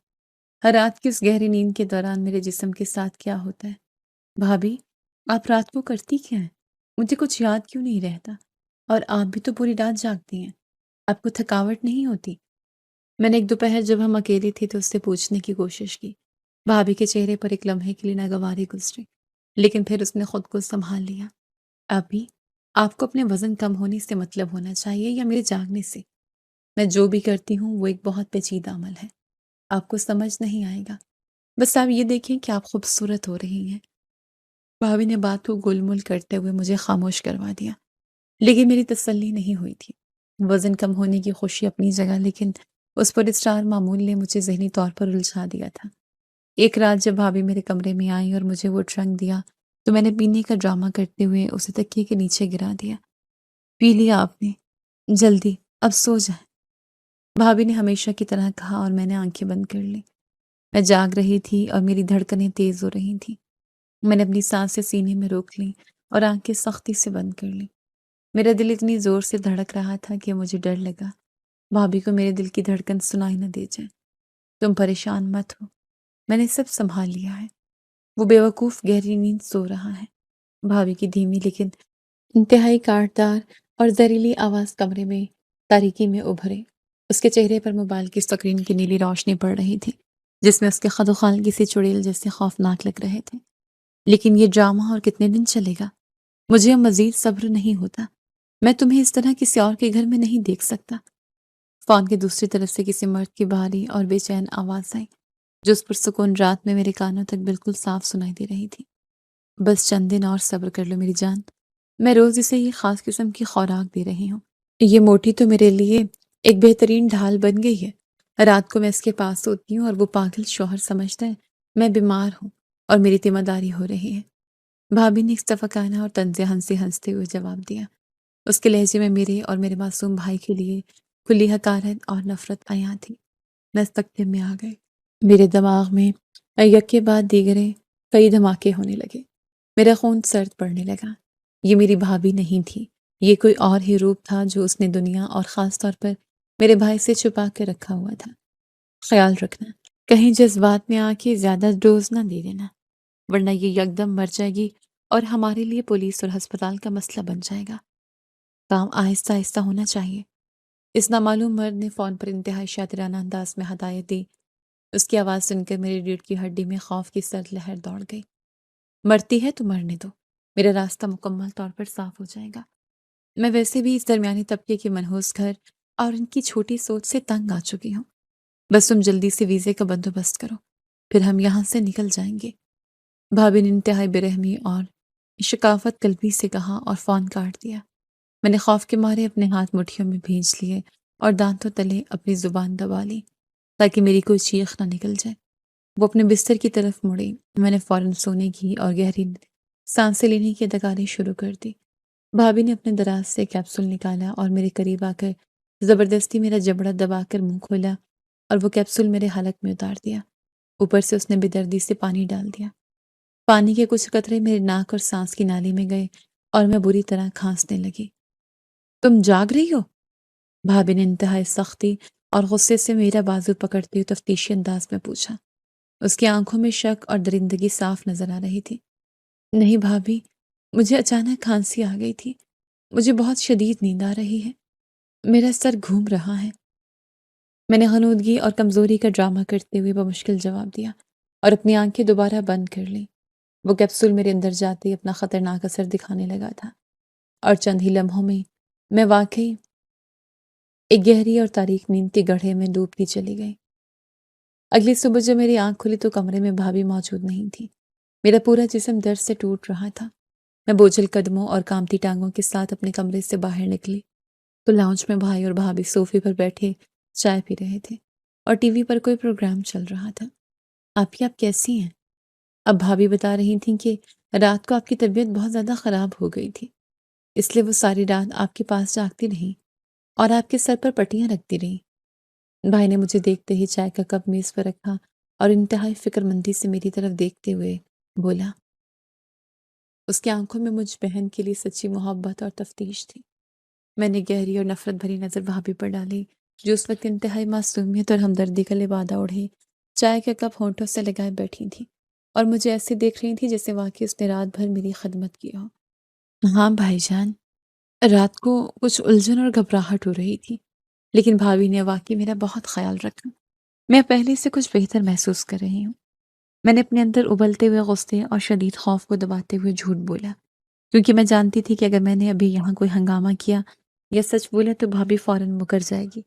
ہر رات کی اس گہری نیند کے دوران میرے جسم کے ساتھ کیا ہوتا ہے؟ بھابی، آپ رات کو کرتی کیا ہیں؟ مجھے کچھ یاد کیوں نہیں رہتا؟ اور آپ بھی تو پوری رات جاگتی ہیں۔ آپ کو تھکاوٹ نہیں ہوتی؟ میں نے ایک دوپہر جب ہم اکیلے تھے تو اس سے پوچھنے کی کوشش کی۔ بھابی کے چہرے پر ایک لمحے کے لیے ناگواری گزری، لیکن پھر اس نے خود کو سنبھال لیا۔ ابھی آپ کو اپنے وزن کم ہونے سے مطلب ہونا چاہیے یا میرے جاگنے سے؟ میں جو بھی کرتی ہوں وہ ایک بہت پیچیدہ عمل ہے، آپ کو سمجھ نہیں آئے گا۔ بس آپ یہ دیکھیں کہ آپ خوبصورت ہو رہی ہیں۔ بھابی نے بات کو گول مول کرتے ہوئے مجھے خاموش کروا دیا، لیکن میری تسلی نہیں ہوئی تھی۔ وزن کم ہونے کی خوشی اپنی جگہ، لیکن اس پر اسٹار معمول نے مجھے ذہنی طور پر الجھا دیا تھا۔ ایک رات جب بھابی میرے کمرے میں آئی اور مجھے وہ ٹرنک دیا تو میں نے پینے کا ڈرامہ کرتے ہوئے اسے تکیے کے نیچے گرا دیا۔ پی لیا آپ نے؟ جلدی، اب سو جائیں، بھابی نے ہمیشہ کی طرح کہا اور میں نے آنکھیں بند کر لی۔ میں جاگ رہی تھی اور میری دھڑکنیں تیز ہو رہی تھیں۔ میں نے اپنی سانسیں سینے میں روک لیں اور آنکھیں سختی سے بند کر لیں۔ میرا دل اتنی زور سے دھڑک رہا تھا کہ مجھے ڈر لگا بھابی کو میرے دل کی دھڑکن سنائی نہ دے جائے۔ تم پریشان مت ہو، میں نے سب سنبھال لیا ہے۔ وہ بے وقوف گہری نیند سو رہا ہے۔ بھابی کی دھیمی لیکن انتہائی کاٹدار اور زہریلی آواز کمرے میں تاریکی میں ابھرے۔ اس کے چہرے پر موبائل کی اسکرین کی نیلی روشنی پڑ رہی تھی، جس میں اس کے خد و خال کسی چڑیل جیسے خوفناک لگ رہے تھے۔ لیکن یہ ڈرامہ اور کتنے دن چلے گا؟ مجھے اب مزید صبر نہیں ہوتا۔ میں تمہیں اس طرح کسی اور کے گھر میں نہیں دیکھ سکتا۔ فون کے دوسری طرف سے کسی مرد کی بھاری اور بے چین آواز آئی، جو اس پرسکون رات میں میرے کانوں تک بالکل صاف سنائی دے رہی تھی۔ بس چند دن اور صبر کر لو میری جان، میں روز اسے یہ خاص قسم کی خوراک دے رہی ہوں۔ یہ موٹی تو میرے لیے ایک بہترین ڈھال بن گئی ہے۔ رات کو میں اس کے پاس ہوتی ہوں اور وہ پاگل شوہر سمجھتا ہے میں بیمار ہوں اور میری ذمہ داری ہو رہی ہے۔ بھابی نے استفقانہ اور طنز ہنسی ہنستے ہوئے جواب دیا۔ اس کے لہجے میں میرے اور میرے معصوم بھائی کے لیے کھلی حقارت اور نفرت عیاں تھی۔ میں سکتے میں آ گئی۔ میرے دماغ میں یک کے بعد دیگرے کئی دھماکے ہونے لگے۔ میرا خون سرد پڑنے لگا۔ یہ میری بھابی نہیں تھی، یہ کوئی اور ہی روپ تھا جو اس نے دنیا اور خاص طور پر میرے بھائی سے چھپا کے رکھا ہوا تھا۔ خیال رکھنا، کہیں جذبات میں آ کے زیادہ ڈوز نہ دے دینا، ورنہ یہ یکدم مر جائے گی اور ہمارے لیے پولیس اور ہسپتال کا مسئلہ بن جائے گا۔ کام آہستہ آہستہ ہونا چاہیے۔ اس نامعلوم مرد نے فون پر انتہائی شاطرانہ انداز میں ہدایت دی۔ اس کی آواز سن کر میری ریڑھ کی ہڈی میں خوف کی سرد لہر دوڑ گئی۔ مرتی ہے تو مرنے دو، میرا راستہ مکمل طور پر صاف ہو جائے گا۔ میں ویسے بھی اس درمیانی طبقے کے منحوس گھر اور ان کی چھوٹی سوچ سے تنگ آ چکی ہوں۔ بس تم جلدی سے ویزے کا بندوبست کرو، پھر ہم یہاں سے نکل جائیں گے۔ بھابی نے انتہائی برحمی اور شکافت قلبی سے کہا اور فون کاٹ دیا۔ میں نے خوف کے مارے اپنے ہاتھ مٹھیوں میں بھینچ لیے اور دانتوں تلے اپنی زبان دبا لی تاکہ میری کوئی چیخ نہ نکل جائے۔ وہ اپنے بستر کی طرف مڑی۔ میں نے فوراً سونے کی اور گہری سانسیں لینے کی اداکاری شروع کر دی۔ بھابی نے اپنے دراز سے کیپسول نکالا اور میرے قریب آ کر زبردستی میرا جبڑا دبا کر منہ کھولا اور وہ کیپسول میرے حلق میں اتار دیا۔ اوپر سے اس نے بے دردی سے پانی ڈال دیا۔ پانی کے کچھ قطرے میرے ناک اور سانس کی نالی میں گئے اور میں بری طرح کھانسنے لگی۔ تم جاگ رہی ہو؟ بھابی نے انتہائی سختی اور غصے سے میرا بازو پکڑتے ہوئے تفتیشی انداز میں پوچھا۔ اس کی آنکھوں میں شک اور درندگی صاف نظر آ رہی تھی۔ نہیں بھابی، مجھے اچانک کھانسی آ گئی تھی۔ مجھے بہت شدید نیند آ رہی ہے۔ میرا سر گھوم رہا ہے۔ میں نے غنودگی اور کمزوری کا ڈرامہ کرتے ہوئے بمشکل جواب دیا اور اپنی آنکھیں دوبارہ بند کر لیں۔ وہ کیپسول میرے اندر جاتے ہی اپنا خطرناک اثر دکھانے لگا تھا اور چند ہی لمحوں میں واقعی ایک گہری اور تاریک نیند کے گڑھے میں ڈوبتی چلی گئی۔ اگلی صبح جب میری آنکھ کھلی تو کمرے میں بھابھی موجود نہیں تھی۔ میرا پورا جسم درد سے ٹوٹ رہا تھا۔ میں بوجھل قدموں اور کامتی ٹانگوں کے ساتھ اپنے کمرے سے باہر نکلی تو لاؤنج میں بھائی اور بھابھی صوفے پر بیٹھے چائے پی رہے تھے اور ٹی وی پر کوئی پروگرام چل رہا تھا۔ آپ کیسی ہیں؟ اب بھابھی بتا رہی تھیں کہ رات کو آپ کی طبیعت بہت زیادہ خراب ہو گئی تھی، اس لیے وہ ساری رات آپ کے پاس جاگتی رہیں اور آپ کے سر پر پٹیاں رکھتی رہیں۔ بھائی نے مجھے دیکھتے ہی چائے کا کپ میز پر رکھا اور انتہائی فکر مندی سے میری طرف دیکھتے ہوئے بولا۔ اس کی آنکھوں میں مجھ بہن کے لیے سچی محبت اور تفتیش تھی۔ میں نے گہری اور نفرت بھری نظر بھابھی پر ڈالی جو اس وقت انتہائی معصومیت اور ہمدردی کا لبادہ اوڑھے چائے کا کپ ہونٹوں سے لگائے بیٹھی تھی اور مجھے ایسے دیکھ رہی تھی جیسے واقعی اس نے رات بھر میری خدمت کی ہو۔ ہاں بھائی جان، رات کو کچھ الجھن اور گھبراہٹ ہو رہی تھی، لیکن بھابھی نے واقعی میرا بہت خیال رکھا۔ میں پہلے سے کچھ بہتر محسوس کر رہی ہوں۔ میں نے اپنے اندر ابلتے ہوئے غصے اور شدید خوف کو دباتے ہوئے جھوٹ بولا، کیونکہ میں جانتی تھی کہ اگر میں نے ابھی یہاں کوئی ہنگامہ کیا یا سچ بولا تو بھابھی فوراً مکر جائے گی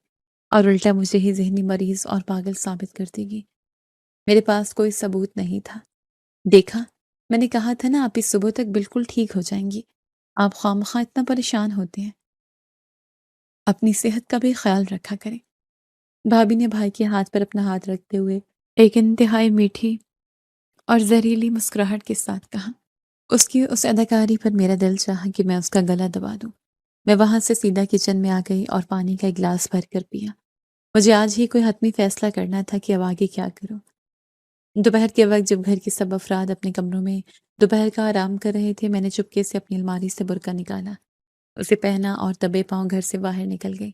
اور الٹا مجھے ہی ذہنی مریض اور پاگل ثابت کر دے گی۔ میرے پاس کوئی ثبوت نہیں تھا۔ دیکھا، میں نے کہا تھا نا آپ اس صبح تک بالکل ٹھیک ہو جائیں گی۔ آپ خوامخواہ اتنا پریشان ہوتے ہیں۔ اپنی صحت کا بھی خیال رکھا کریں۔ بھابھی نے بھائی کے ہاتھ پر اپنا ہاتھ رکھتے ہوئے ایک انتہائی میٹھی اور زہریلی مسکراہٹ کے ساتھ کہا۔ اس کی اس اداکاری پر میرا دل چاہا کہ میں اس کا گلا دبا دوں۔ میں وہاں سے سیدھا کچن میں آ گئی اور پانی کا ایک گلاس بھر کر پیا۔ مجھے آج ہی کوئی حتمی فیصلہ کرنا تھا کہ اب آگے کیا کروں۔ دوپہر کے وقت جب گھر کے سب افراد اپنے کمروں میں دوپہر کا آرام کر رہے تھے، میں نے چپکے سے اپنی الماری سے برقع نکالا، اسے پہنا اور دبے پاؤں گھر سے باہر نکل گئی۔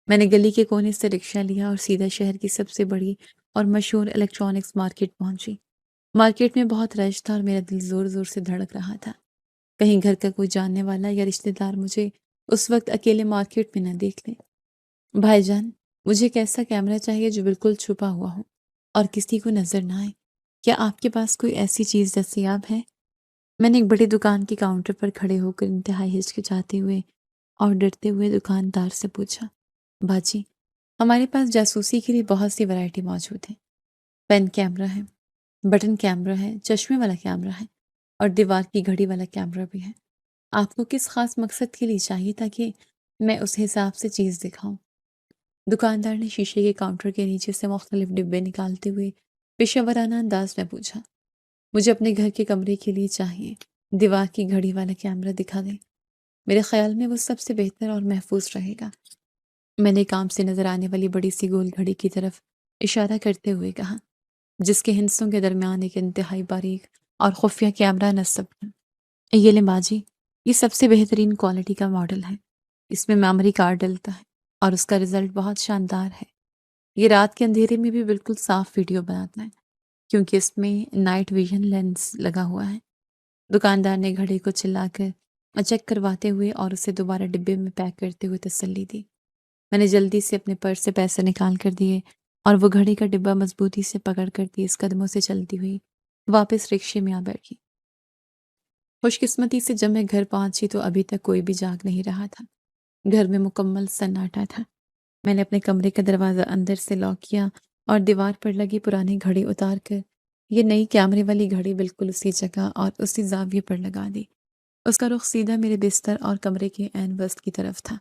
میں نے گلی کے کونے سے رکشہ لیا اور سیدھا شہر کی سب سے بڑی اور مشہور الیکٹرانکس مارکیٹ پہنچی۔ مارکیٹ میں بہت رش تھا اور میرا دل زور زور سے دھڑک رہا تھا۔ کہیں گھر کا کوئی جاننے والا یا رشتہ دار مجھے اس وقت اکیلے مارکیٹ میں نہ دیکھ لے۔ بھائی جان، مجھے ایک ایسا کیمرہ چاہیے جو بالکل چھپا ہوا ہو اور کسی کو نظر نہ آئے۔ کیا آپ کے پاس کوئی ایسی چیز دستیاب ہے؟ میں نے ایک بڑی دکان کے کاؤنٹر پر کھڑے ہو کر انتہائی ہچکچاتے ہوئے اور ڈرتے ہوئے دکاندار سے پوچھا۔ باجی، ہمارے پاس جاسوسی کے لیے بہت سی ورائٹی موجود ہے۔ پین کیمرہ ہے، بٹن کیمرہ ہے، چشمے والا کیمرہ ہے اور دیوار کی گھڑی والا کیمرہ بھی ہے۔ آپ کو کس خاص مقصد کے لیے چاہیے تاکہ میں اس حساب سے چیز دکھاؤں؟ دکاندار نے شیشے کے کاؤنٹر کے نیچے سے مختلف ڈبے نکالتے ہوئے پیشہ ورانہ انداز میں پوچھا۔ مجھے اپنے گھر کے کمرے کے لیے چاہیے، دیوار کی گھڑی والا کیمرہ دکھا دیں، میرے خیال میں وہ سب سے بہتر اور محفوظ رہے گا۔ میں نے کام سے نظر آنے والی بڑی سی گول گھڑی کی طرف اشارہ کرتے ہوئے کہا، جس کے ہندسوں کے درمیان ایک انتہائی باریک اور خفیہ کیمرہ نصب ہے۔ یہ لیں باجی، یہ سب سے بہترین کوالٹی کا ماڈل ہے۔ اس میں میموری کارڈ ڈلتا ہے اور اس کا رزلٹ بہت شاندار ہے۔ یہ رات کے اندھیرے میں بھی بالکل صاف ویڈیو بناتا ہے کیونکہ اس میں نائٹ ویژن لینس لگا ہوا ہے۔ دکاندار نے گھڑی کو چلا کر چیک کرواتے ہوئے اور اسے دوبارہ ڈبے میں پیک کرتے ہوئے تسلی دی۔ میں نے جلدی سے اپنے پرس سے پیسے نکال کر دیے اور وہ گھڑی کا ڈبہ مضبوطی سے پکڑ کر تیز قدموں سے چلتی ہوئی واپس رکشے میں آ بیٹھی۔ خوش قسمتی سے جب میں گھر پہنچی تو ابھی تک کوئی بھی جاگ نہیں رہا تھا۔ گھر میں مکمل سناٹا تھا۔ میں نے اپنے کمرے کا دروازہ اندر سے لاک کیا اور دیوار پر لگی پرانی گھڑی اتار کر یہ نئی کیمرے والی گھڑی بالکل اسی جگہ اور اسی زاویے پر لگا دی۔ اس کا رخ سیدھا میرے بستر اور کمرے کے عین وسط کی طرف تھا۔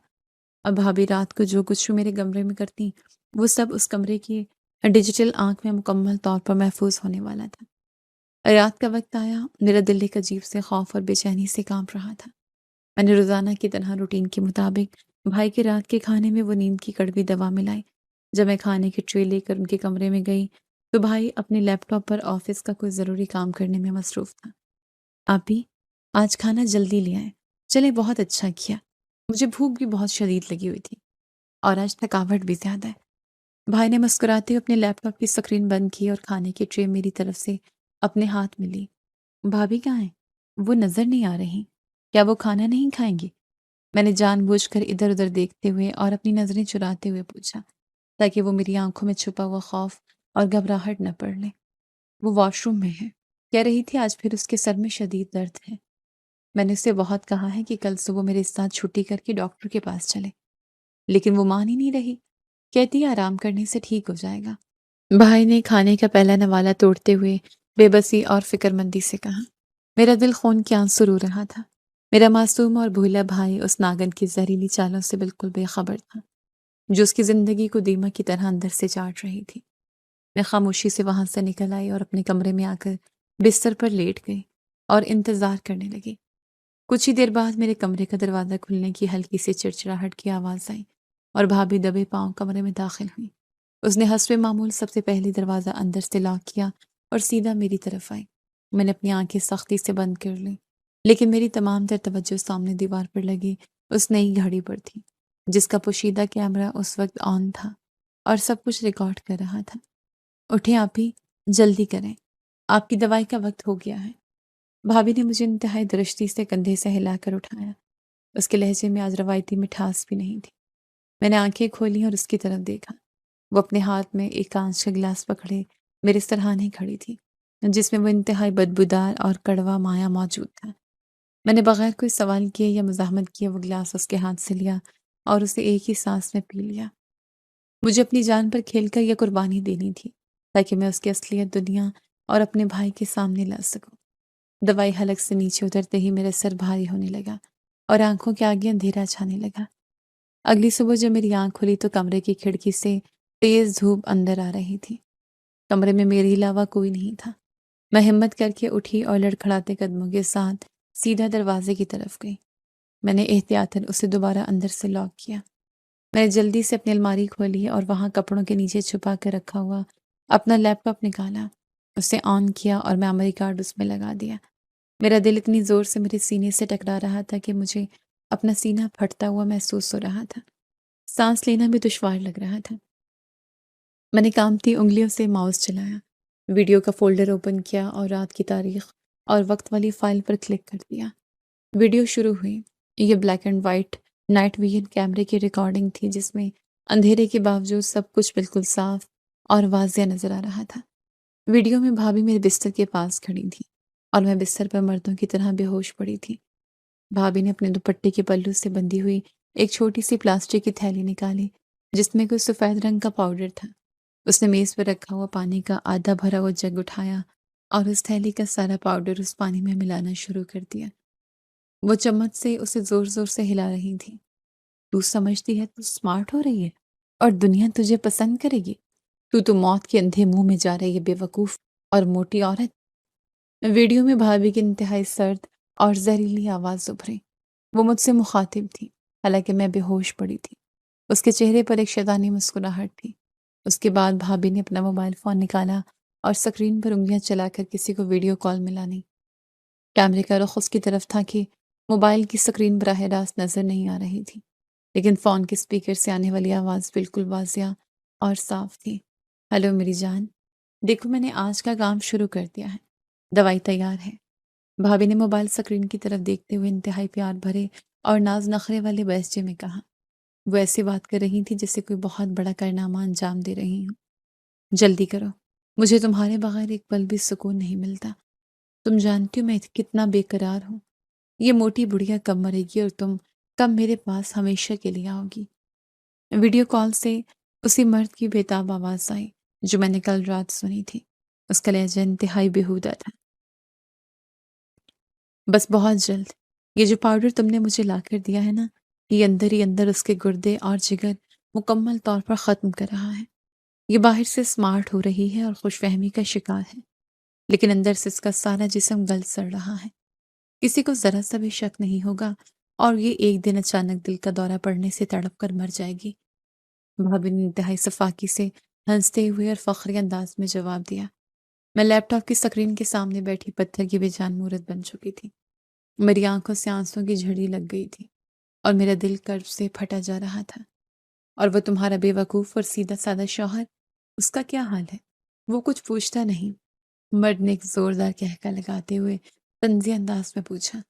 اب بھابھی رات کو جو کچھ میرے کمرے میں کرتی وہ سب اس کمرے کی ڈیجیٹل آنکھ میں مکمل طور پر محفوظ ہونے والا تھا۔ رات کا وقت آیا، میرا دل ایک عجیب سے خوف اور بے چینی سے کانپ رہا تھا۔ میں نے روزانہ کی طرح روٹین کے مطابق بھائی کے رات کے کھانے میں وہ نیند کی کڑوی دوا ملائی۔ جب میں کھانے کی ٹرے لے کر ان کے کمرے میں گئی تو بھائی اپنے لیپ ٹاپ پر آفس کا کوئی ضروری کام کرنے میں مصروف تھا۔ آپی، آج کھانا جلدی لے آئے، چلے بہت اچھا کیا، مجھے بھوک بھی بہت شدید لگی ہوئی تھی اور آج تھکاوٹ بھی زیادہ ہے۔ بھائی نے مسکراتے ہوئے اپنے لیپ ٹاپ کی اسکرین بند کی اور کھانے کی ٹرے میری طرف سے اپنے ہاتھ میں لی۔ بھابھی کہاں ہیں؟ وہ نظر نہیں آ رہی۔ کیا وہ کھانا نہیں کھائیں گی؟ میں نے جان بوجھ کر ادھر ادھر دیکھتے ہوئے اور اپنی نظریں چراتے ہوئے پوچھا تاکہ وہ میری آنکھوں میں چھپا ہوا خوف اور گھبراہٹ نہ پڑ لے۔ وہ واش روم میں ہے، کہہ رہی تھی آج پھر اس کے سر میں شدید درد ہے۔ میں نے اسے بہت کہا ہے کہ کل صبح میرے ساتھ چھٹی کر کے ڈاکٹر کے پاس چلے۔ لیکن وہ مان ہی نہیں رہی، کہتی ہے آرام کرنے سے ٹھیک ہو جائے گا۔ بھائی نے کھانے کا پہلا نوالہ توڑتے ہوئے بے بسی اور فکر مندی سے کہا۔ میرا دل خون کے آنسو رو رہا تھا۔ میرا معصوم اور بھولا بھائی اس ناگن کی زہریلی چالوں سے بالکل بے خبر تھا، جو اس کی زندگی کو دیمک کی طرح اندر سے چاٹ رہی تھی۔ میں خاموشی سے وہاں سے نکل آئی اور اپنے کمرے میں آ کر بستر پر لیٹ گئی اور انتظار کرنے لگی۔ کچھ ہی دیر بعد میرے کمرے کا دروازہ کھلنے کی ہلکی سی چڑچڑاہٹ کی آواز آئی اور بھابھی دبے پاؤں کمرے میں داخل ہوئی۔ اس نے حسب معمول سب سے پہلے دروازہ اندر سے لاک کیا اور سیدھا میری طرف آئی۔ میں نے اپنی آنکھیں سختی سے بند کر لیں، لیکن میری تمام تر توجہ سامنے دیوار پر لگی اس نئی گھڑی پر تھی، جس کا پوشیدہ کیمرہ اس وقت آن تھا اور سب کچھ ریکارڈ کر رہا تھا۔ اٹھیں آپ ہی، جلدی کریں، آپ کی دوائی کا وقت ہو گیا ہے۔ بھابھی نے مجھے انتہائی درشتی سے کندھے سے ہلا کر اٹھایا۔ اس کے لہجے میں آج روایتی مٹھاس بھی نہیں تھی۔ میں نے آنکھیں کھولیں اور اس کی طرف دیکھا۔ وہ اپنے ہاتھ میں ایک کانچ کا گلاس پکڑے میرے سرہانے کھڑی تھی، جس میں وہ انتہائی بدبودار اور کڑوا مایا موجود تھا۔ میں نے بغیر کوئی سوال کیے یا مزاحمت کیے وہ گلاس اس کے ہاتھ سے لیا اور اسے ایک ہی سانس میں پی لیا۔ مجھے اپنی جان پر کھیل کر یہ قربانی دینی تھی تاکہ میں اس کی اصلیت دنیا اور اپنے بھائی کے سامنے لا سکوں۔ دوائی حلق سے نیچے اترتے ہی میرا سر بھاری ہونے لگا اور آنکھوں کے آگے اندھیرا چھانے لگا۔ اگلی صبح جب میری آنکھ کھلی تو کمرے کی کھڑکی سے تیز دھوپ اندر آ رہی تھی۔ کمرے میں میرے علاوہ کوئی نہیں تھا۔ میں ہمت کر کے اٹھی اور لڑکھڑاتے قدموں کے ساتھ سیدھا دروازے کی طرف گئی۔ میں نے احتیاطاً اسے دوبارہ اندر سے لاک کیا۔ میں نے جلدی سے اپنی الماری کھولی اور وہاں کپڑوں کے نیچے چھپا کر رکھا ہوا اپنا لیپ ٹاپ نکالا، اسے آن کیا اور میموری کارڈ اس میں لگا دیا۔ میرا دل اتنی زور سے میرے سینے سے ٹکرا رہا تھا کہ مجھے اپنا سینہ پھٹتا ہوا محسوس ہو رہا تھا۔ سانس لینا بھی دشوار لگ رہا تھا۔ میں نے کانپتی انگلیوں سے ماؤس چلایا، ویڈیو کا فولڈر اوپن کیا اور رات کی تاریخ اور وقت والی فائل پر کلک کر دیا۔ ویڈیو شروع ہوئی۔ یہ black and white night vision کیمرے کی ریکارڈنگ تھی، جس میں اندھیرے کے باوجود سب کچھ بالکل صاف اور واضح نظر آ رہا تھا۔ ویڈیو میں بھابھی میرے بستر کے پاس کھڑی تھی اور میں بستر پر مردوں کی طرح بے ہوش پڑی تھی۔ بھابھی نے اپنے دوپٹے کے پلو سے بندھی ہوئی ایک چھوٹی سی پلاسٹک کی تھیلی نکالی جس میں کوئی سفید رنگ کا پاؤڈر تھا۔ اس نے میز پر رکھا ہوا پانی کا آدھا بھرا ہوا جگ اٹھایا اور اس تھیلی کا سارا پاؤڈر اس پانی میں ملانا شروع کر دیا۔ وہ چمچ سے اسے زور زور سے ہلا رہی تھی۔ تو سمجھتی ہے تو اسمارٹ ہو رہی ہے اور دنیا تجھے پسند کرے گی؟ تو موت کے اندھے منہ میں جا رہی ہے، بے وقوف اور موٹی عورت۔ ویڈیو میں بھابھی کی انتہائی سرد اور زہریلی آواز ابھری۔ وہ مجھ سے مخاطب تھی، حالانکہ میں بے ہوش پڑی تھی۔ اس کے چہرے پر ایک شیطانی مسکراہٹ تھی۔ اس کے بعد بھابھی نے اپنا موبائل فون نکالا اور اسکرین پر انگلیاں چلا کر کسی کو ویڈیو کال ملانی۔ کیمرے کا رخ اس کی طرف تھا کہ موبائل کی اسکرین براہ راست نظر نہیں آ رہی تھی، لیکن فون کے اسپیکر سے آنے والی آواز بالکل واضح اور صاف تھی۔ ہیلو میری جان، دیکھو میں نے آج کا کام شروع کر دیا ہے، دوائی تیار ہے۔ بھابھی نے موبائل اسکرین کی طرف دیکھتے ہوئے انتہائی پیار بھرے اور ناز نخرے والے لہجے میں کہا۔ وہ ایسی بات کر رہی تھی جیسے کوئی بہت بڑا کارنامہ انجام دے رہی ہوں۔ جلدی کرو، مجھے تمہارے بغیر ایک پل بھی سکون نہیں ملتا۔ تم جانتی ہو میں کتنا بے قرار ہوں۔ یہ موٹی بڑھیا کب مرے گی اور تم کب میرے پاس ہمیشہ کے لیے آؤ گی؟ ویڈیو کال سے اسی مرد کی بےتاب آواز آئی جو میں نے کل رات سنی تھی۔ اس کا لہجہ انتہائی بیہودہ تھا۔ بس بہت جلد، یہ جو پاؤڈر تم نے مجھے لا کر دیا ہے نا، یہ اندر ہی اندر اس کے گردے اور جگر مکمل طور پر ختم کر رہا ہے۔ یہ باہر سے سمارٹ ہو رہی ہے اور خوش فہمی کا شکار ہے، لیکن اندر سے اس کا سارا جسم گل سڑ رہا ہے۔ کسی کو ذرا سا بھی شک نہیں ہوگا اور یہ ایک دن اچانک دل کا دورہ پڑنے سے تڑپ کر مر جائے گی۔ بھابھی نے انتہائی صفاقی سے ہنستے ہوئے اور فخری انداز میں جواب دیا۔ میں لیپ ٹاپ کی اسکرین کے سامنے بیٹھی پتھر کی بے جان مورت بن چکی تھی۔ میری آنکھوں سے آنسوں کی جھڑی لگ گئی تھی اور میرا دل کرب سے پھٹا جا رہا تھا۔ اور وہ تمہارا بے وقوف اور سیدھا سادہ شوہر، اس کا کیا حال ہے؟ وہ کچھ پوچھتا نہیں؟ مرد نے ایک زوردار کہکا لگاتے ہوئے طنزی انداز میں پوچھا۔